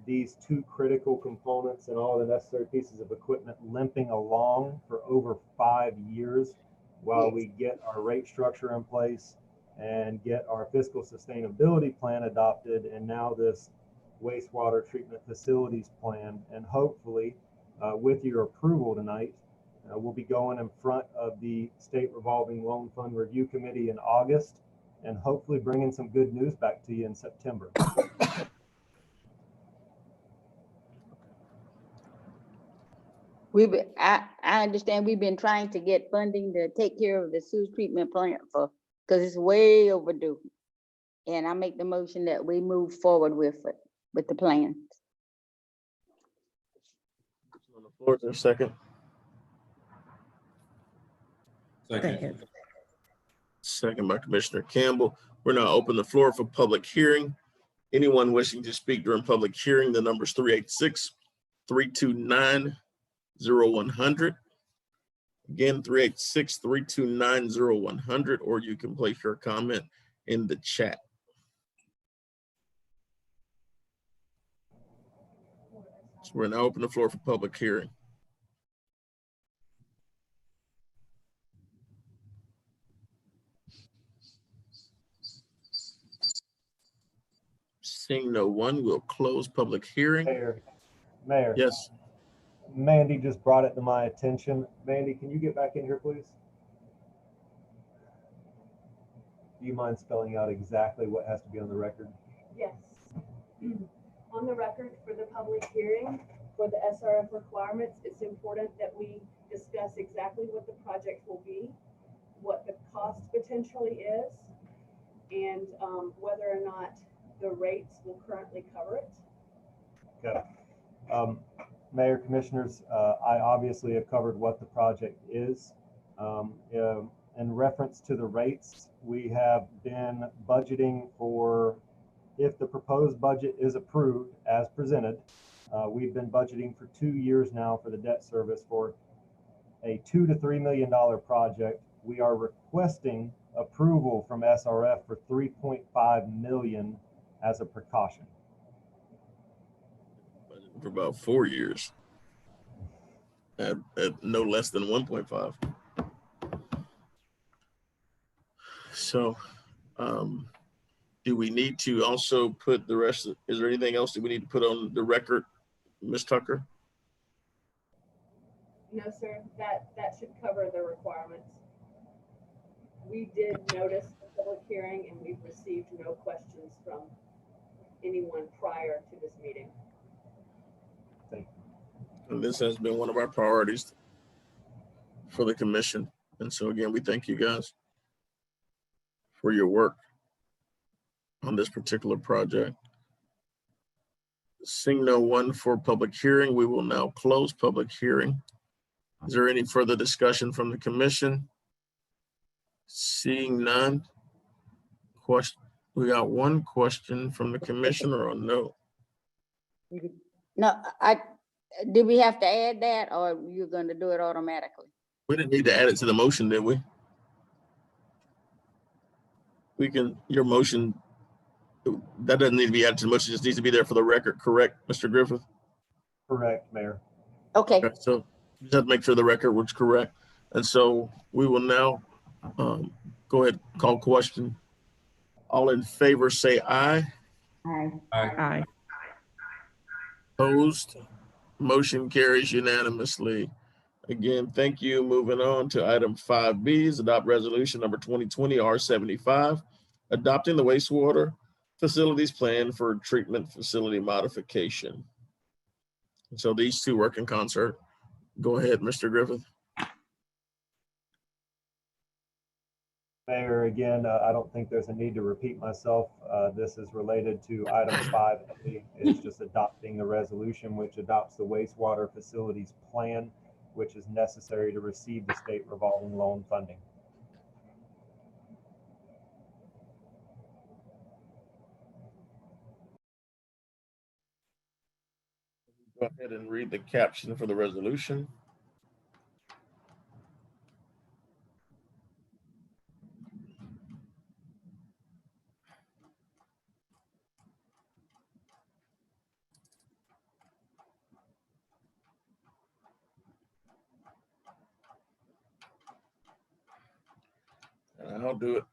these two critical components and all the necessary pieces of equipment limping along for over 5 years while we get our rate structure in place and get our fiscal sustainability plan adopted, and now this wastewater treatment facilities plan. And hopefully with your approval tonight, we'll be going in front of the State Revolving Loan Fund Review Committee in August, and hopefully bringing some good news back to you in September. I understand we've been trying to get funding to take care of the sewage treatment plant because it's way overdue. And I make the motion that we move forward with it, with the plan. On the floor, is there a second? Second. Second by Commissioner Campbell. We're now open the floor for public hearing. Anyone wishing to speak during public hearing, the number is 386-329-0100. Again, 386-329-0100, or you can place your comment in the chat. So we're now open the floor for public hearing. Seeing no one, we'll close public hearing. Mayor. Yes. Mandy just brought it to my attention. Mandy, can you get back in here, please? Do you mind spelling out exactly what has to be on the record? Yes. On the record for the public hearing for the SRF requirements, it's important that we discuss exactly what the project will be, what the cost potentially is, and whether or not the rates will currently cover it. Okay. Mayor, Commissioners, I obviously have covered what the project is. In reference to the rates, we have been budgeting for, if the proposed budget is approved as presented, we've been budgeting for 2 years now for the debt service for a $2 to $3 million project. We are requesting approval from SRF for $3.5 million as a precaution. For about 4 years at no less than 1.5. So do we need to also put the rest of, is there anything else that we need to put on the record, Ms. Tucker? No, sir, that should cover the requirements. We did notice the public hearing and we've received no questions from anyone prior to this meeting. And this has been one of our priorities for the commission. And so again, we thank you guys for your work on this particular project. Seeing no one for public hearing, we will now close public hearing. Is there any further discussion from the commission? Seeing none. Question. We got one question from the commissioner or no? No, did we have to add that, or you're going to do it automatically? We didn't need to add it to the motion, did we? We can, your motion, that doesn't need to be added to the motion, it just needs to be there for the record, correct, Mr. Griffith? Correct, Mayor. Okay. Okay, so you just have to make sure the record was correct. And so we will now go ahead, call question. All in favor say aye. Aye. Aye. Opposed? Motion carries unanimously. Again, thank you. Moving on to item 5B is adopt resolution number 2020 R75, adopting the wastewater facilities plan for treatment facility modification. And so these two work in concert. Go ahead, Mr. Griffith. Mayor, again, I don't think there's a need to repeat myself. This is related to item 5A. It's just adopting the resolution which adopts the wastewater facilities plan. which is necessary to receive the state revolving loan funding. Go ahead and read the caption for the resolution. And I'll do it.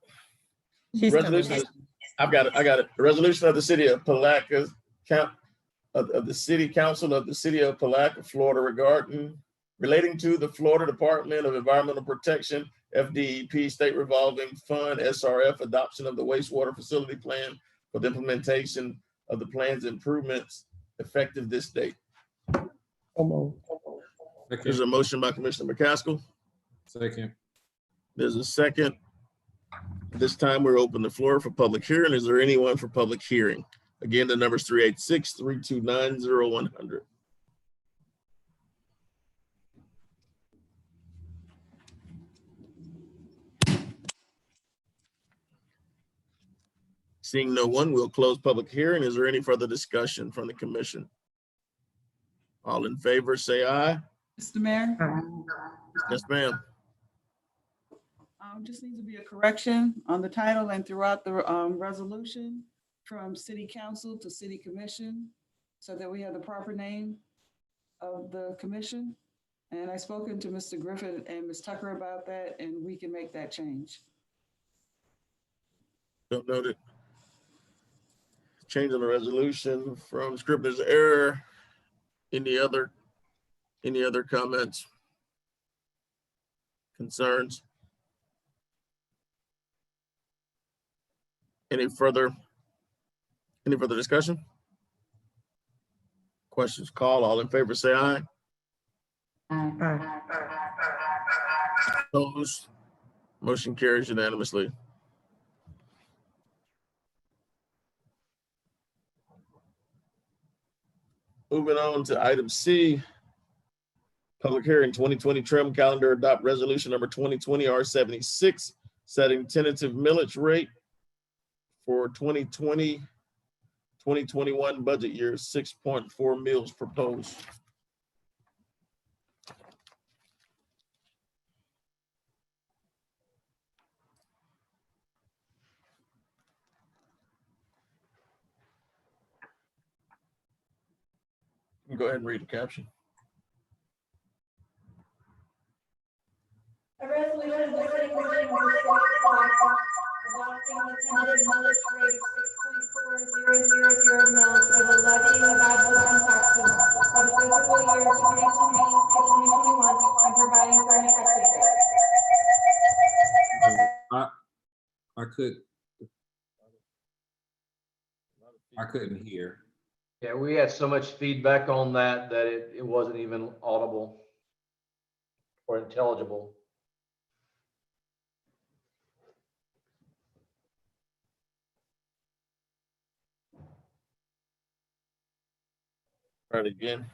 She's coming Resolution. back. I've got it. I got it. A resolution of the city of Palatka, of the city council of the city of Palatka, Florida, relating to the Florida Department of Environmental Protection, FDEP State Revolving Fund, SRF, adoption of the wastewater facility plan for the implementation of the plan's improvements effective this date. There's a motion by Commissioner McCaskill. Second. There's a second. This time we're open the floor for public hearing. Is there anyone for public hearing? Again, the number is 386-329-0100. Seeing no one, we'll close public hearing. Is there any further discussion from the commission? All in favor, say aye. Mr. Mayor, Yes, ma'am. just needs to be a correction on the title and throughout the resolution from city council to city commission so that we have the proper name of the commission. And I've spoken to Mr. Griffin and Ms. Tucker about that, and we can make that change. Don't note it. Change on the resolution from Scribner's error. Any other comments? Concerns? Any further discussion? Questions called. All in favor, say aye. Aye. Opposed? Motion carries unanimously. Moving on to item C, public hearing 2020 trim calendar adopt resolution number 2020 R76, setting tentative millage rate for 2020-2021 budget year, 6.4 mills proposed. Go ahead and read the caption. A resolution of the city commission of the city of Palatka adopting the tentative millage rate of 6.4000 mils for the levying of ad valorem taxes for the fiscal year 2020-2021 and providing for an effective date. I couldn't hear. Yeah, we had so much feedback on that it wasn't even audible or intelligible. Try it again.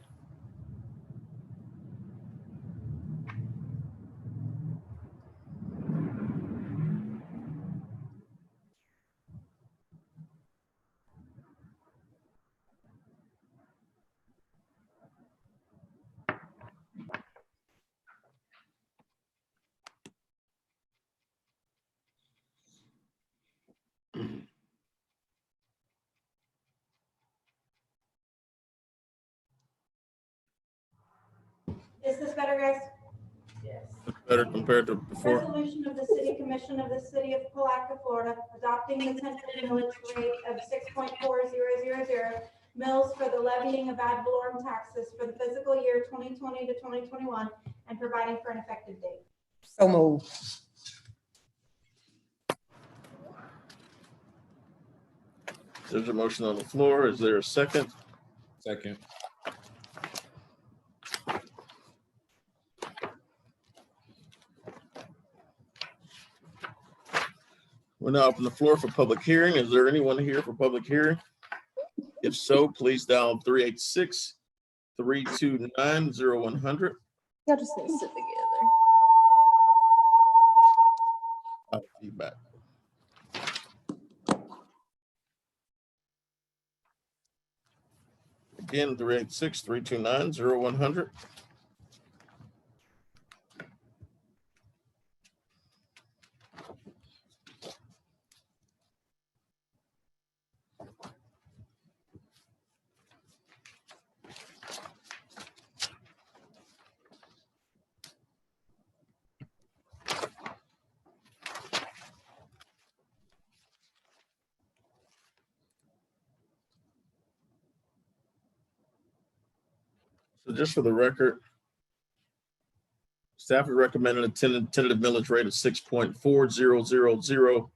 Is this better, guys? Yes. Better compared to before. Resolution of the city commission of the city of Palatka, Florida, adopting the tentative millage rate of 6.4000 mils for the levying of ad valorem taxes for the fiscal year 2020 to 2021 and providing for an effective date. So moved. There's a motion on the floor. Is there a second? Second. We're now open the floor for public hearing. Is there anyone here for public hearing? If so, please dial 386-329-0100. Y'all just need to sit together. Feedback. Again, 386-329-0100. So just for the record, staff is recommending a tentative millage rate of 6.4000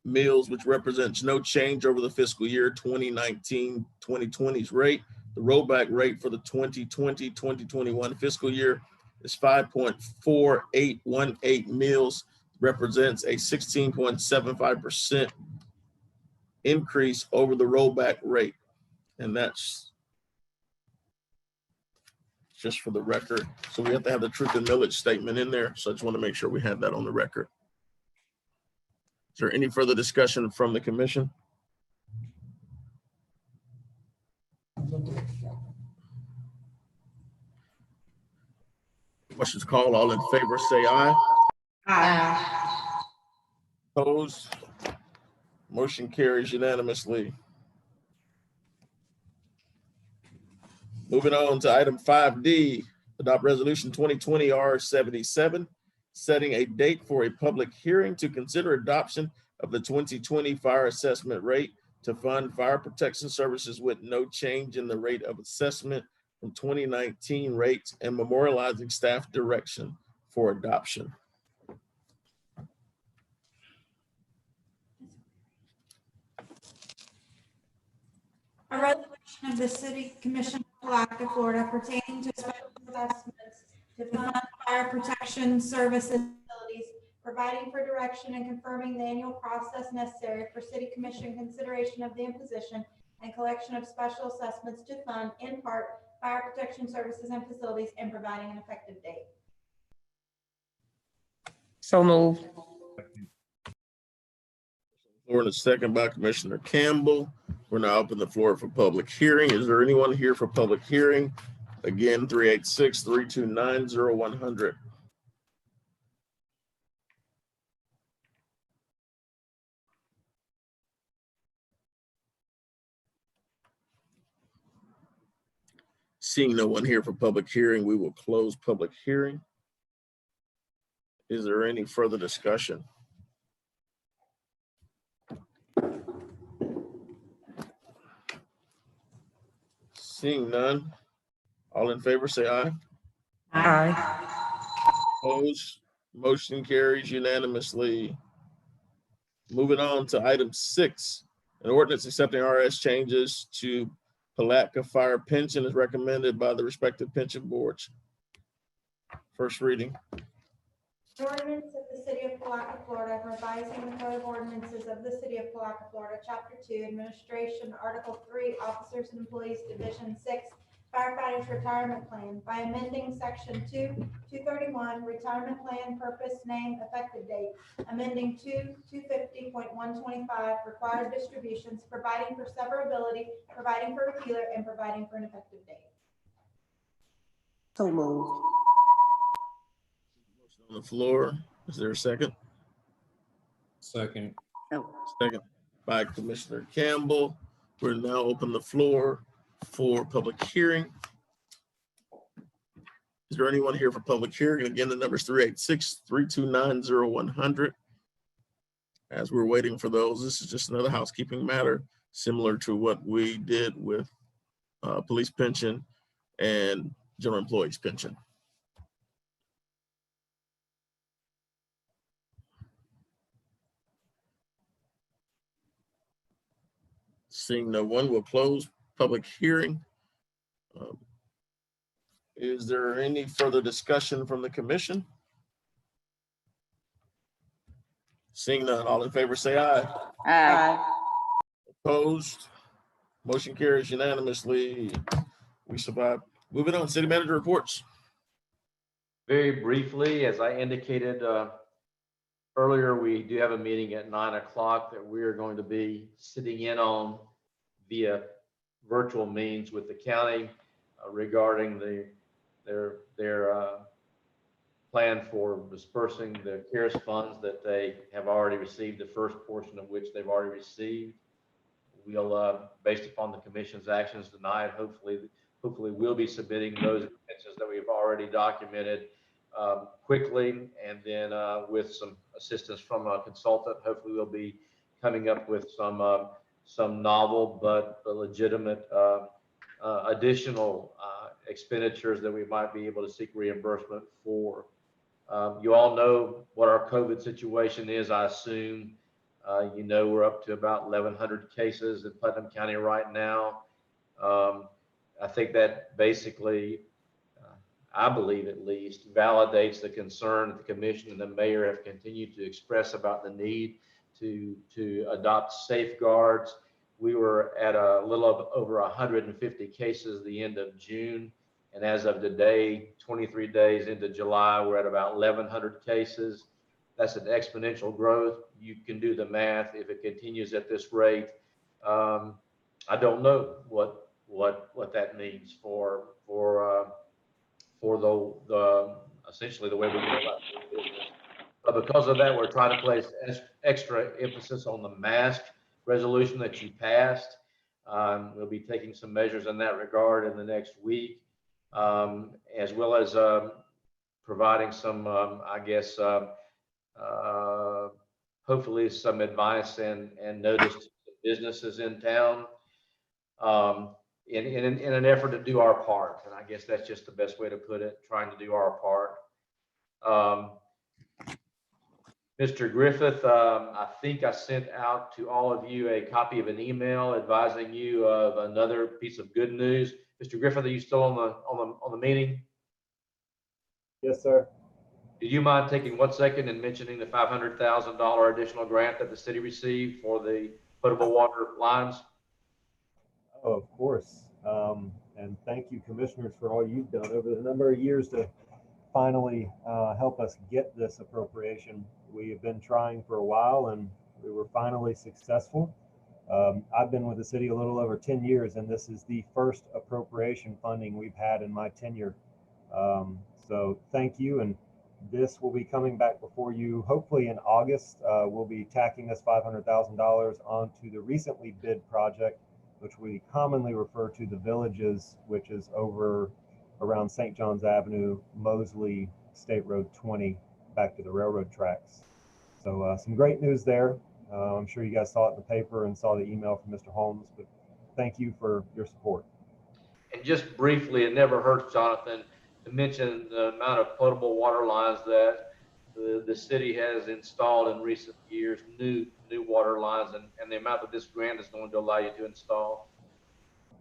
mills, which represents no change over the fiscal year 2019-2020's rate. The rollback rate for the 2020-2021 fiscal year is 5.4818 mills, represents a 16.75% increase over the rollback rate. And that's just for the record. So we have to have the truth and millage statement in there. So I just want to make sure we have that on the record. Is there any further discussion from the commission? Questions called. All in favor, say aye. Aye. Opposed? Motion carries unanimously. Moving on to item 5D, adopt resolution 2020 R77, setting a date for a public hearing to consider adoption of the 2020 fire assessment rate to fund fire protection services with no change in the rate of assessment from 2019 rates and memorializing staff direction for adoption. A resolution of the City Commission of Palatka, Florida pertaining to special assessments to fund fire protection services facilities, providing for direction and confirming the annual process necessary for City Commission consideration of the imposition and collection of special assessments to fund, in part, fire protection services and facilities, and providing an effective date. So moved. Floor in a second by Commissioner Campbell. We're now open the floor for public hearing. Is there anyone here for public hearing? Again, 386-329-0100. Seeing no one here for public hearing, we will close public hearing. Is there any further discussion? Seeing none, all in favor say aye. Aye. Opposed, motion carries unanimously. Moving on to item 6, an ordinance accepting RS changes to Palatka Fire Pension is recommended by the respective pension boards. First reading. An ordinance of the City of Palatka, Florida, revising the Code of Ordinances of the City of Palatka, Florida, Chapter 2, Administration, Article 3, Officers and Employees, Division 6, Firefighters Retirement Plan by amending Section 231, Retirement Plan, Purpose, Name, Effective Date, amending 250.125, Required Distributions, providing for severability, providing for repealer, and providing for an effective date. So moved. On the floor, is there a second? Second. Second by Commissioner Campbell. We're now open the floor for public hearing. Is there anyone here for public hearing? Again, the number is 386-329-0100. As we're waiting for those, this is just another housekeeping matter, similar to what we did with police pension and general employees pension. Seeing no one, will close public hearing. Is there any further discussion from the commission? Seeing none, all in favor say aye. Aye. Opposed? Motion carries unanimously. We survived. Moving on, city manager reports. Very briefly, as I indicated earlier, we do have a meeting at 9 o'clock that we are going to be sitting in on via virtual means with the county regarding their plan for dispersing the CARES funds that they have already received, the first portion of which they've already received. We'll, based upon the commission's actions tonight, hopefully we'll be submitting those expenses that we've already documented quickly, and then with some assistance from a consultant, hopefully we'll be coming up with some novel but legitimate additional expenditures that we might be able to seek reimbursement for. You all know what our COVID situation is, I assume. You know, we're up to about 1,100 cases in Putnam County right now. I think that basically, I believe at least, validates the concern that the commission and the mayor have continued to express about the need to adopt safeguards. We were at a little over 150 cases at the end of June. And as of today, 23 days into July, we're at about 1,100 cases. That's an exponential growth. You can do the math. If it continues at this rate, I don't know what that means for the essentially the way we go about business. But because of that, we're trying to place extra emphasis on the mask resolution that you passed. We'll be taking some measures in that regard in the next week, as well as providing some, I guess, hopefully some advice and notice to businesses in town in an effort to do our part. And I guess that's just the best way to put it, trying to do our part. Mr. Griffith, I think I sent out to all of you a copy of an email advising you of another piece of good news. Mr. Griffith, are you still on the meeting? Yes, sir. Do you mind taking 1 second and mentioning the $500,000 additional grant that the city received for the potable water lines? Oh, of course. And thank you, commissioners, for all you've done over the number of years to finally help us get this appropriation. We have been trying for a while, and we were finally successful. I've been with the city a little over 10 years, and this is the first appropriation funding we've had in my tenure. So thank you. And this will be coming back before you, hopefully in August. We'll be tacking this $500,000 onto the recently bid project, which we commonly refer to the Villages, which is over around St. John's Avenue, Mosley, State Road 20, back to the railroad tracks. So some great news there. I'm sure you guys saw it in the paper and saw the email from Mr. Holmes, but thank you for your support. And just briefly, it never hurts, Jonathan, to mention the amount of potable water lines that the city has installed in recent years, new water lines, and the amount that this grant is going to allow you to install.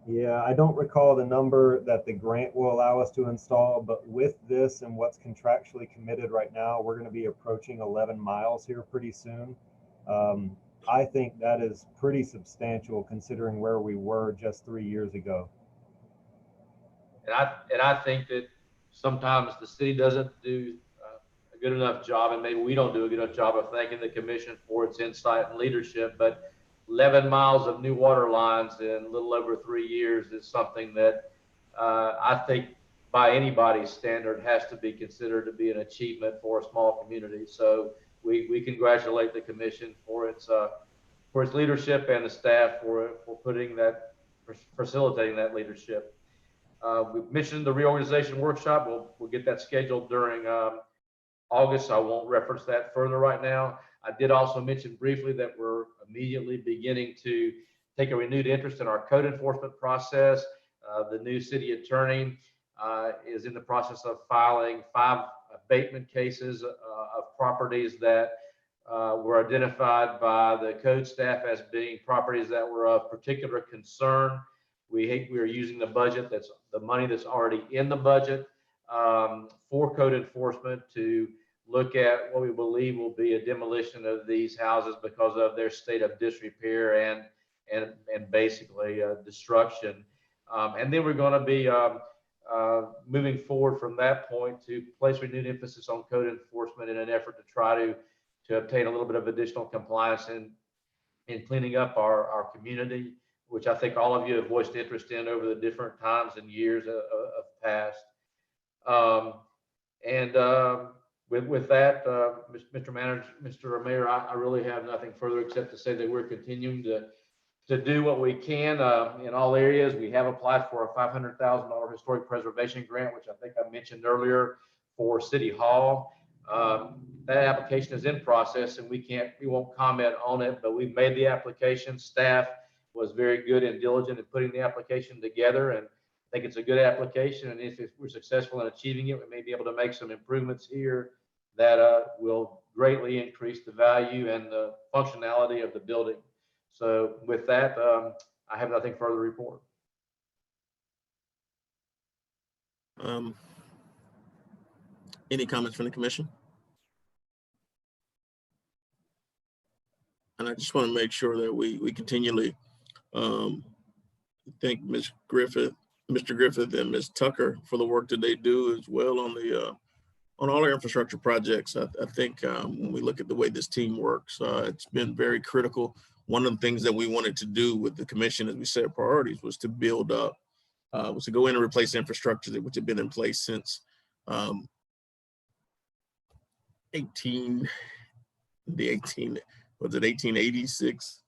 Yeah, I don't recall the number that the grant will allow us to install, but with this and what's contractually committed right now, we're going to be approaching 11 miles here pretty soon. I think that is pretty substantial considering where we were just 3 years ago. And I think that sometimes the city doesn't do a good enough job, and maybe we don't do a good enough job of thanking the commission for its insight and leadership, but 11 miles of new water lines in a little over 3 years is something that I think by anybody's standard has to be considered to be an achievement for a small community. So we congratulate the commission for its leadership and the staff for facilitating that leadership. We've mentioned the reorganization workshop. We'll get that scheduled during August. I won't reference that further right now. I did also mention briefly that we're immediately beginning to take a renewed interest in our code enforcement process. The new city attorney is in the process of filing 5 abatement cases of properties that were identified by the code staff as being properties that were of particular concern. We are using the money that's already in the budget for code enforcement to look at what we believe will be a demolition of these houses because of their state of disrepair and basically destruction. And then we're going to be moving forward from that point to place renewed emphasis on code enforcement in an effort to try to obtain a little bit of additional compliance in cleaning up our community, which I think all of you have voiced interest in over the different times and years of past. With that, Mr. Manager, Mr. Mayor, I really have nothing further except to say that we're continuing to do what we can in all areas. We have applied for a $500,000 historic preservation grant, which I think I mentioned earlier, for City Hall. That application is in process, and we won't comment on it, but we've made the application. Staff was very good and diligent in putting the application together, and I think it's a good application. And if we're successful in achieving it, we may be able to make some improvements here that will greatly increase the value and the functionality of the building. So with that, I have nothing further to report. Any comments from the commission? And I just want to make sure that we continually thank Ms. Griffith, Mr. Griffith and Ms. Tucker for the work that they do as well on the on all our infrastructure projects. I think when we look at the way this team works, it's been very critical. One of the things that we wanted to do with the commission as we set priorities was to build up, was to go in and replace infrastructure which had been in place since 1886.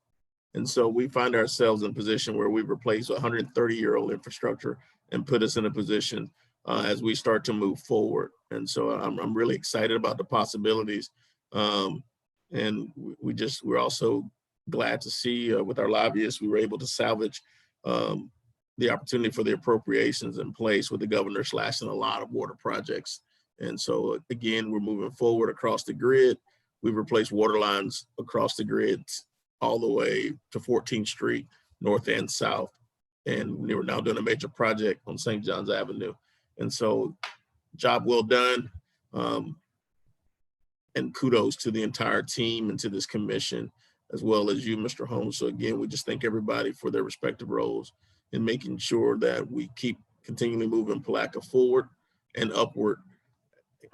And so we find ourselves in a position where we've replaced 130-year-old infrastructure and put us in a position as we start to move forward. And so I'm really excited about the possibilities. And we're also glad to see with our lobbyists, we were able to salvage the opportunity for the appropriations in place with the governor slashing a lot of water projects. And so again, we're moving forward across the grid. We've replaced water lines across the grid all the way to 14th Street, north and south. And we're now doing a major project on St. John's Avenue. And so job well done. And kudos to the entire team and to this commission, as well as you, Mr. Holmes. So again, we just thank everybody for their respective roles in making sure that we keep continually moving Palatka forward and upward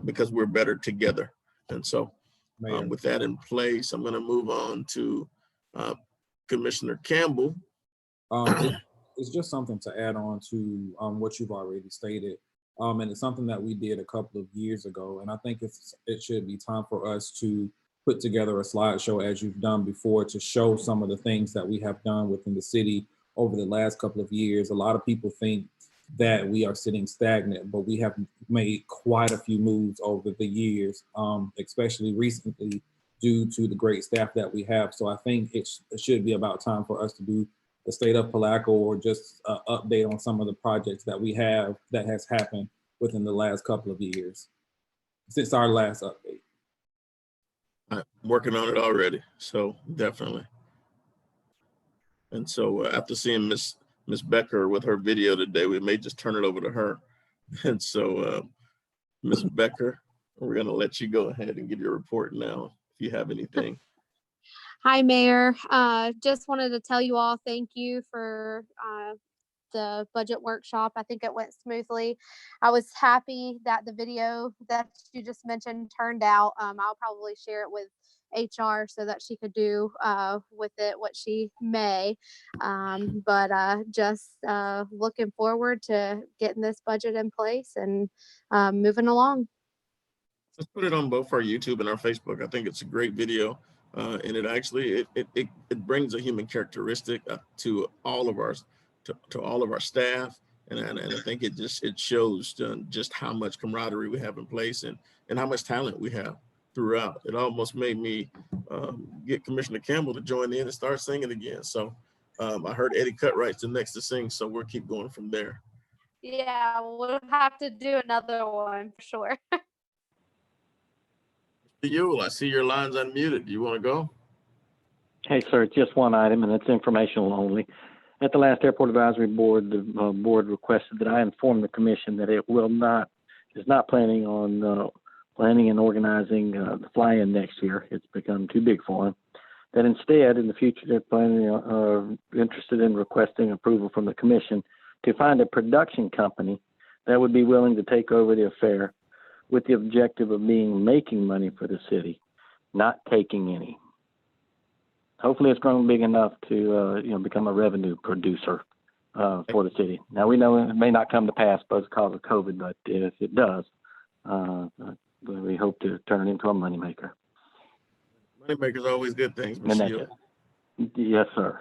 because we're better together. And so with that in place, I'm going to move on to Commissioner Campbell. It's just something to add on to what you've already stated. And it's something that we did a couple of years ago. And I think it should be time for us to put together a slideshow as you've done before to show some of the things that we have done within the city over the last couple of years. A lot of people think that we are sitting stagnant, but we have made quite a few moves over the years, especially recently due to the great staff that we have. So I think it should be about time for us to do the state of Palatka or just an update on some of the projects that we have that has happened within the last couple of years since our last update. I'm working on it already, so definitely. And so after seeing Miss Becker with her video today, we may just turn it over to her. And so Miss Becker, we're gonna let you go ahead and give your report now, if you have anything. Hi, Mayor. Just wanted to tell you all thank you for the budget workshop. I think it went smoothly. I was happy that the video that you just mentioned turned out. I'll probably share it with HR so that she could do with it what she may. But just looking forward to getting this budget in place and moving along. Let's put it on both our YouTube and our Facebook. I think it's a great video. And it actually it brings a human characteristic to all of our staff, and I think it shows just how much camaraderie we have in place and how much talent we have throughout. It almost made me get Commissioner Campbell to join in and start singing again. So I heard Eddie Cutright's the next to sing, so we'll keep going from there. Yeah, we'll have to do another one for sure. Yule, I see your line's unmuted. Do you want to go? Hey, sir, it's just one item, and it's informational only. At the last Airport Advisory Board, the board requested that I inform the commission that it is not planning and organizing the fly-in next year. It's become too big for them. That instead, in the future, they're interested in requesting approval from the commission to find a production company that would be willing to take over the affair with the objective of making money for the city, not taking any. Hopefully it's grown big enough to become a revenue producer for the city. Now we know it may not come to pass because of COVID, but if it does, we hope to turn it into a moneymaker. Moneymaker's always good things, And that's Michelle. it. Yes, sir.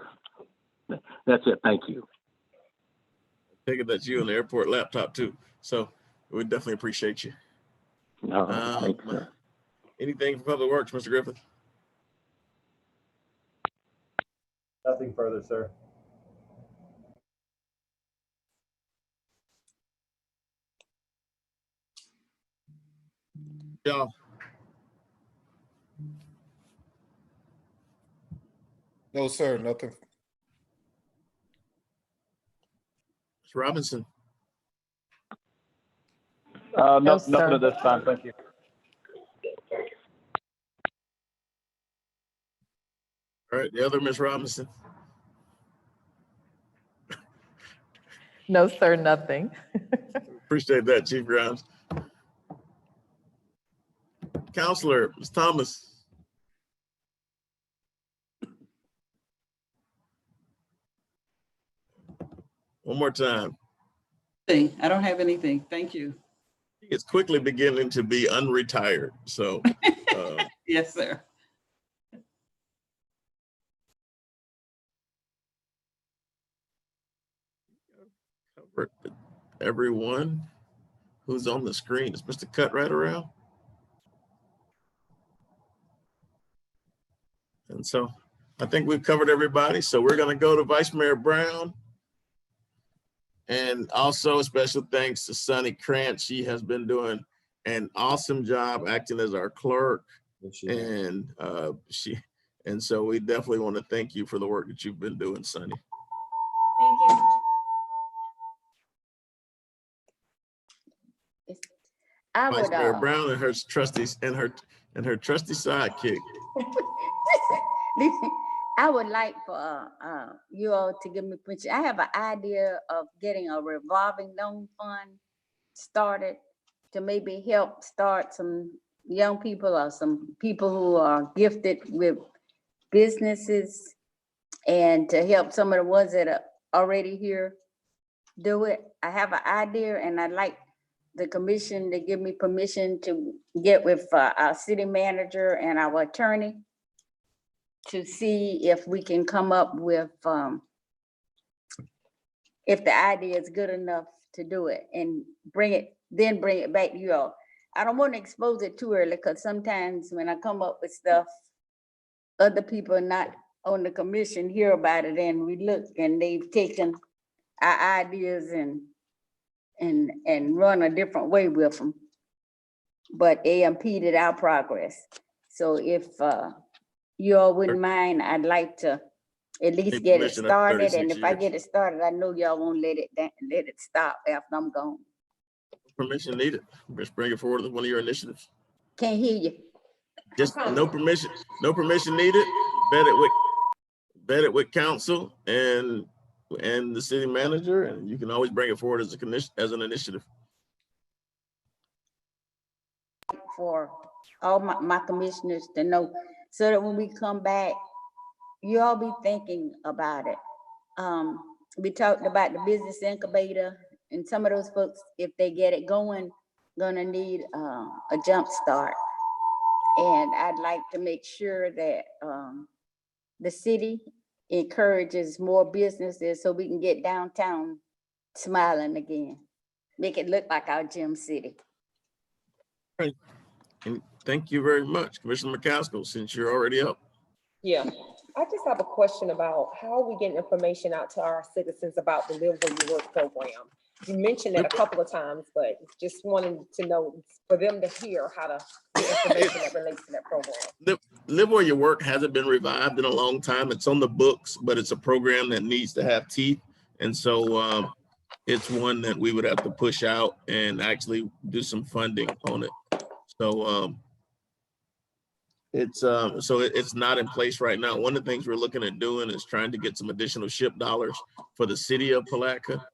That's it. Thank you. Take it that's you on the airport laptop too. So we definitely appreciate you. All right. Thanks, sir. Anything for Public Works, Mr. Griffith? Nothing further, sir. Yeah. No, sir, nothing. Mr. Robinson. Nothing at this time. Thank you. All right, the other Ms. Robinson. No, sir, nothing. Appreciate that, Chief Grimes. Counselor, Ms. Thomas. One more time. I don't have anything. Thank you. It's quickly beginning to be unretired. So, Yes, sir. everyone who's on the screen, is Mr. Cut right around? And so I think we've covered everybody. So we're going to go to Vice Mayor Brown. And also a special thanks to Sunny Krantz. She has been doing an awesome job acting as our clerk. And so we definitely want to thank you for the work that you've been doing, Sunny. Thank you. Vice Mayor Brown and her trustees and her trusty sidekick. I would like for you all to give me permission. I have an idea of getting a revolving loan fund started to maybe help start some young people or some people who are gifted with businesses, and to help some of the ones that are already here do it. I have an idea, and I'd like the commission to give me permission to get with our city manager and our attorney to see if we can come up with, if the idea is good enough to do it, and bring it back to you all. I don't want to expose it too early, because sometimes when I come up with stuff, other people not on the commission hear about it, and we look and they've taken our ideas and run a different way with them, but they impeded our progress. So if you all wouldn't mind, I'd like to at least get it started, and if I get it started, I know y'all won't let it stop after I'm gone. Permission needed. Just bring it forward as one of your initiatives. Can't hear you. Just no permission needed. Vet it with council and the city manager, and you can always bring it forward as an initiative. For all my commissioners to know, so that when we come back, you all be thinking about it. We talked about the business incubator, and some of those folks, if they get it going, gonna need a jump start. And I'd like to make sure that the city encourages more businesses so we can get downtown smiling again. Make it look like our gym city. Right. And thank you very much, Commissioner McCaskill, since you're already up. Yeah, I just have a question about how we get information out to our citizens about the Live Where You Work program. You mentioned that a couple of times, but just wanting to know for them to hear how to get information that relates to that program. Live Where You Work hasn't been revived in a long time. It's on the books, but it's a program that needs to have teeth. And so it's one that we would have to push out and actually do some funding on it. So it's not in place right now. One of the things we're looking at doing is trying to get some additional SHIP dollars for the city of Palatka.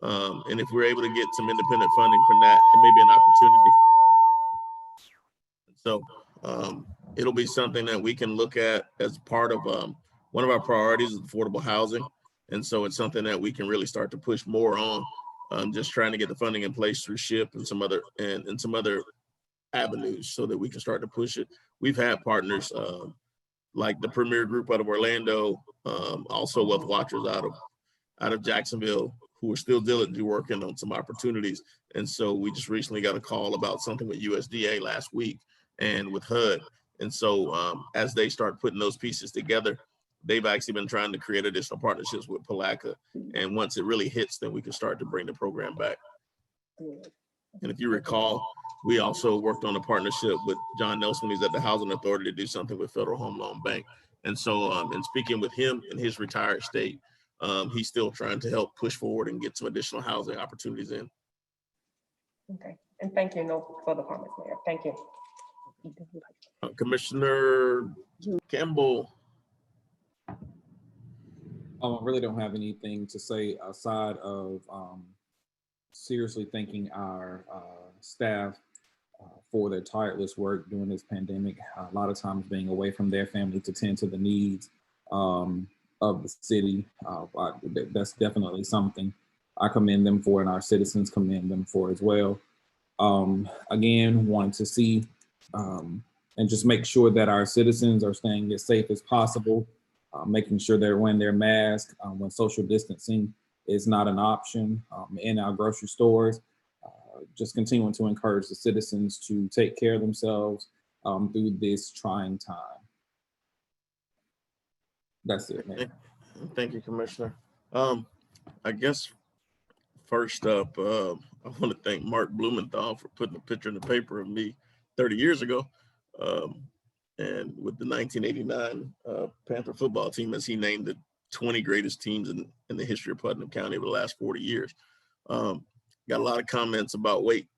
And if we're able to get some independent funding from that, it may be an opportunity. So it'll be something that we can look at as part of one of our priorities is affordable housing. And so it's something that we can really start to push more on, just trying to get the funding in place through SHIP and some other avenues so that we can start to push it. We've had partners like the Premier Group out of Orlando, also Wealth Watchers out of Jacksonville, who are still diligently working on some opportunities. And so we just recently got a call about something with USDA last week and with HUD. And so as they start putting those pieces together, they've actually been trying to create additional partnerships with Palatka. And once it really hits, then we can start to bring the program back. And if you recall, we also worked on a partnership with John Nelson, who's at the Housing Authority, to do something with Federal Home Loan Bank. And so in speaking with him in his retired state, he's still trying to help push forward and get some additional housing opportunities in. Okay, and thank you. No further comments, Mayor. Thank you. Commissioner Campbell. I really don't have anything to say aside of seriously thanking our staff for their tireless work during this pandemic. A lot of times being away from their family to tend to the needs of the city. That's definitely something I commend them for, and our citizens commend them for as well. Again, wanting to see and just make sure that our citizens are staying as safe as possible, making sure they're wearing their mask when social distancing is not an option in our grocery stores. Just continuing to encourage the citizens to take care of themselves through this trying time. That's it, man. Thank you, Commissioner. I guess first up, I want to thank Mark Blumenthal for putting a picture in the paper of me 30 years ago. And with the 1989 Panther football team, as he named the 20 greatest teams in the history of Putnam County over the last 40 years. Got a lot of comments about weight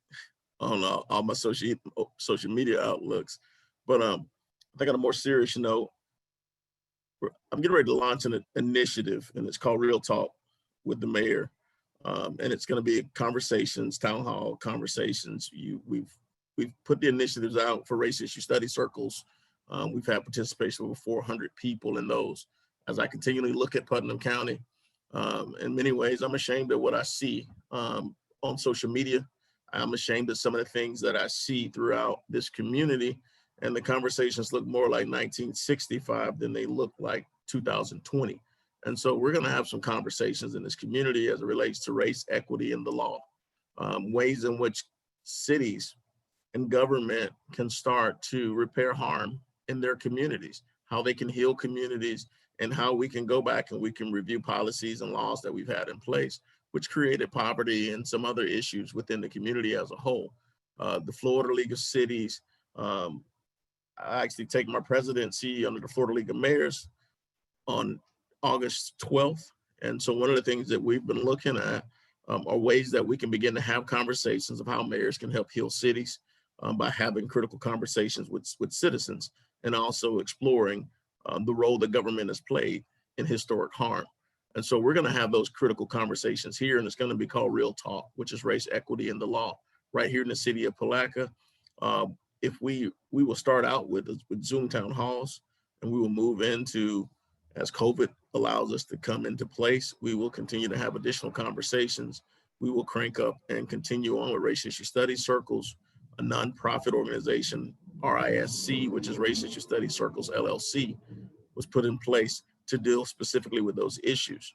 on all my social media outlooks. But I think on a more serious note, I'm getting ready to launch an initiative, and it's called Real Talk with the Mayor. And it's going to be conversations, town hall conversations. We've put the initiatives out for race issue study circles. We've had participation of over 400 people in those. As I continually look at Putnam County, in many ways, I'm ashamed of what I see on social media. I'm ashamed of some of the things that I see throughout this community, and the conversations look more like 1965 than they look like 2020. And so we're going to have some conversations in this community as it relates to race, equity, and the law, ways in which cities and government can start to repair harm in their communities, how they can heal communities, and how we can go back and we can review policies and laws that we've had in place, which created poverty and some other issues within the community as a whole. The Florida League of Cities, I actually take my presidency under the Florida League of Mayors on August 12th. And so one of the things that we've been looking at are ways that we can begin to have conversations of how mayors can help heal cities by having critical conversations with citizens, and also exploring the role that government has played in historic harm. And so we're going to have those critical conversations here, and it's going to be called Real Talk, which is race, equity, and the law, right here in the city of Palatka. If we will start out with Zoom town halls, and we will move into, as COVID allows us to come into place, we will continue to have additional conversations. We will crank up and continue on with race issue study circles, a nonprofit organization, RISC, which is Race Issue Study Circles LLC, was put in place to deal specifically with those issues.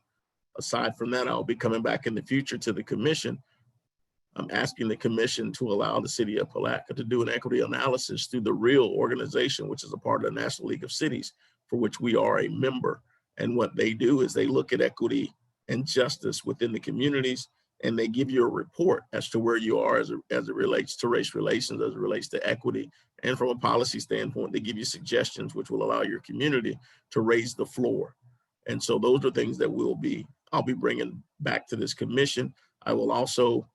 Aside from that, I'll be coming back in the future to the commission. I'm asking the commission to allow the city of Palatka to do an equity analysis through the REAL organization, which is a part of the National League of Cities, for which we are a member. And what they do is they look at equity and justice within the communities, and they give you a report as to where you are as it relates to race relations, as it relates to equity. And from a policy standpoint, they give you suggestions which will allow your community to raise the floor. And so those are things that I'll be bringing back to this commission. I will also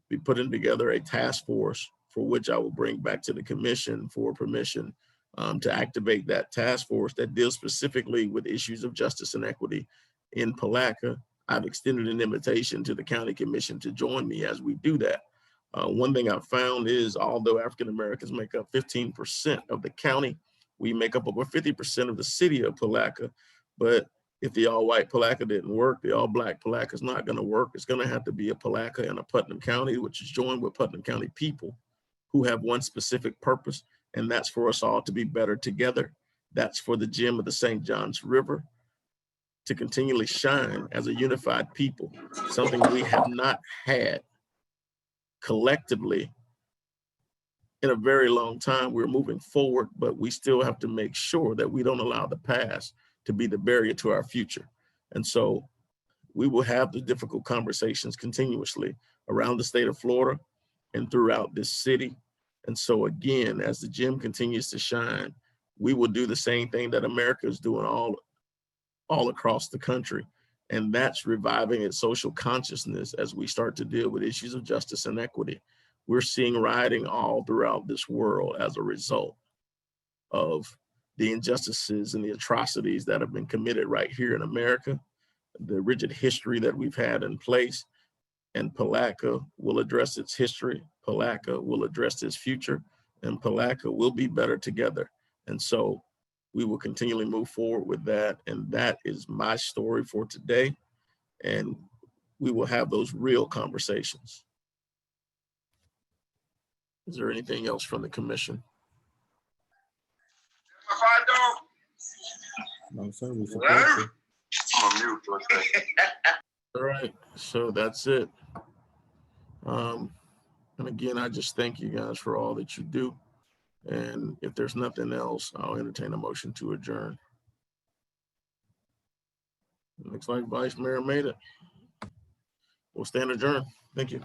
be putting together a task force for which I will bring back to the commission for permission to activate that task force that deals specifically with issues of justice and equity in Palatka. I've extended an invitation to the county commission to join me as we do that. One thing I've found is, although African Americans make up 15% of the county, we make up over 50% of the city of Palatka. But if the all-white Palatka didn't work, the all-black Palatka is not going to work. It's going to have to be a Palatka and a Putnam County, which is joined with Putnam County people who have one specific purpose, and that's for us all to be better together. That's for the gem of the St. Johns River to continually shine as a unified people, something we have not had collectively in a very long time. We're moving forward, but we still have to make sure that we don't allow the past to be the barrier to our future. And so we will have the difficult conversations continuously around the state of Florida and throughout this city. And so again, as the gem continues to shine, we will do the same thing that America is doing all across the country. And that's reviving its social consciousness as we start to deal with issues of justice and equity. We're seeing rioting all throughout this world as a result of the injustices and the atrocities that have been committed right here in America, the rigid history that we've had in place. And Palatka will address its history, Palatka will address its future, and Palatka will be better together. And so we will continually move forward with that. And that is my story for today. And we will have those real conversations. Is there anything else from the commission? No, sir. We support you. All right, so that's it. And again, I just thank you guys for all that you do. And if there's nothing else, I'll entertain a motion to adjourn. Looks like Vice Mayor made it. We'll stand adjourned. Thank you.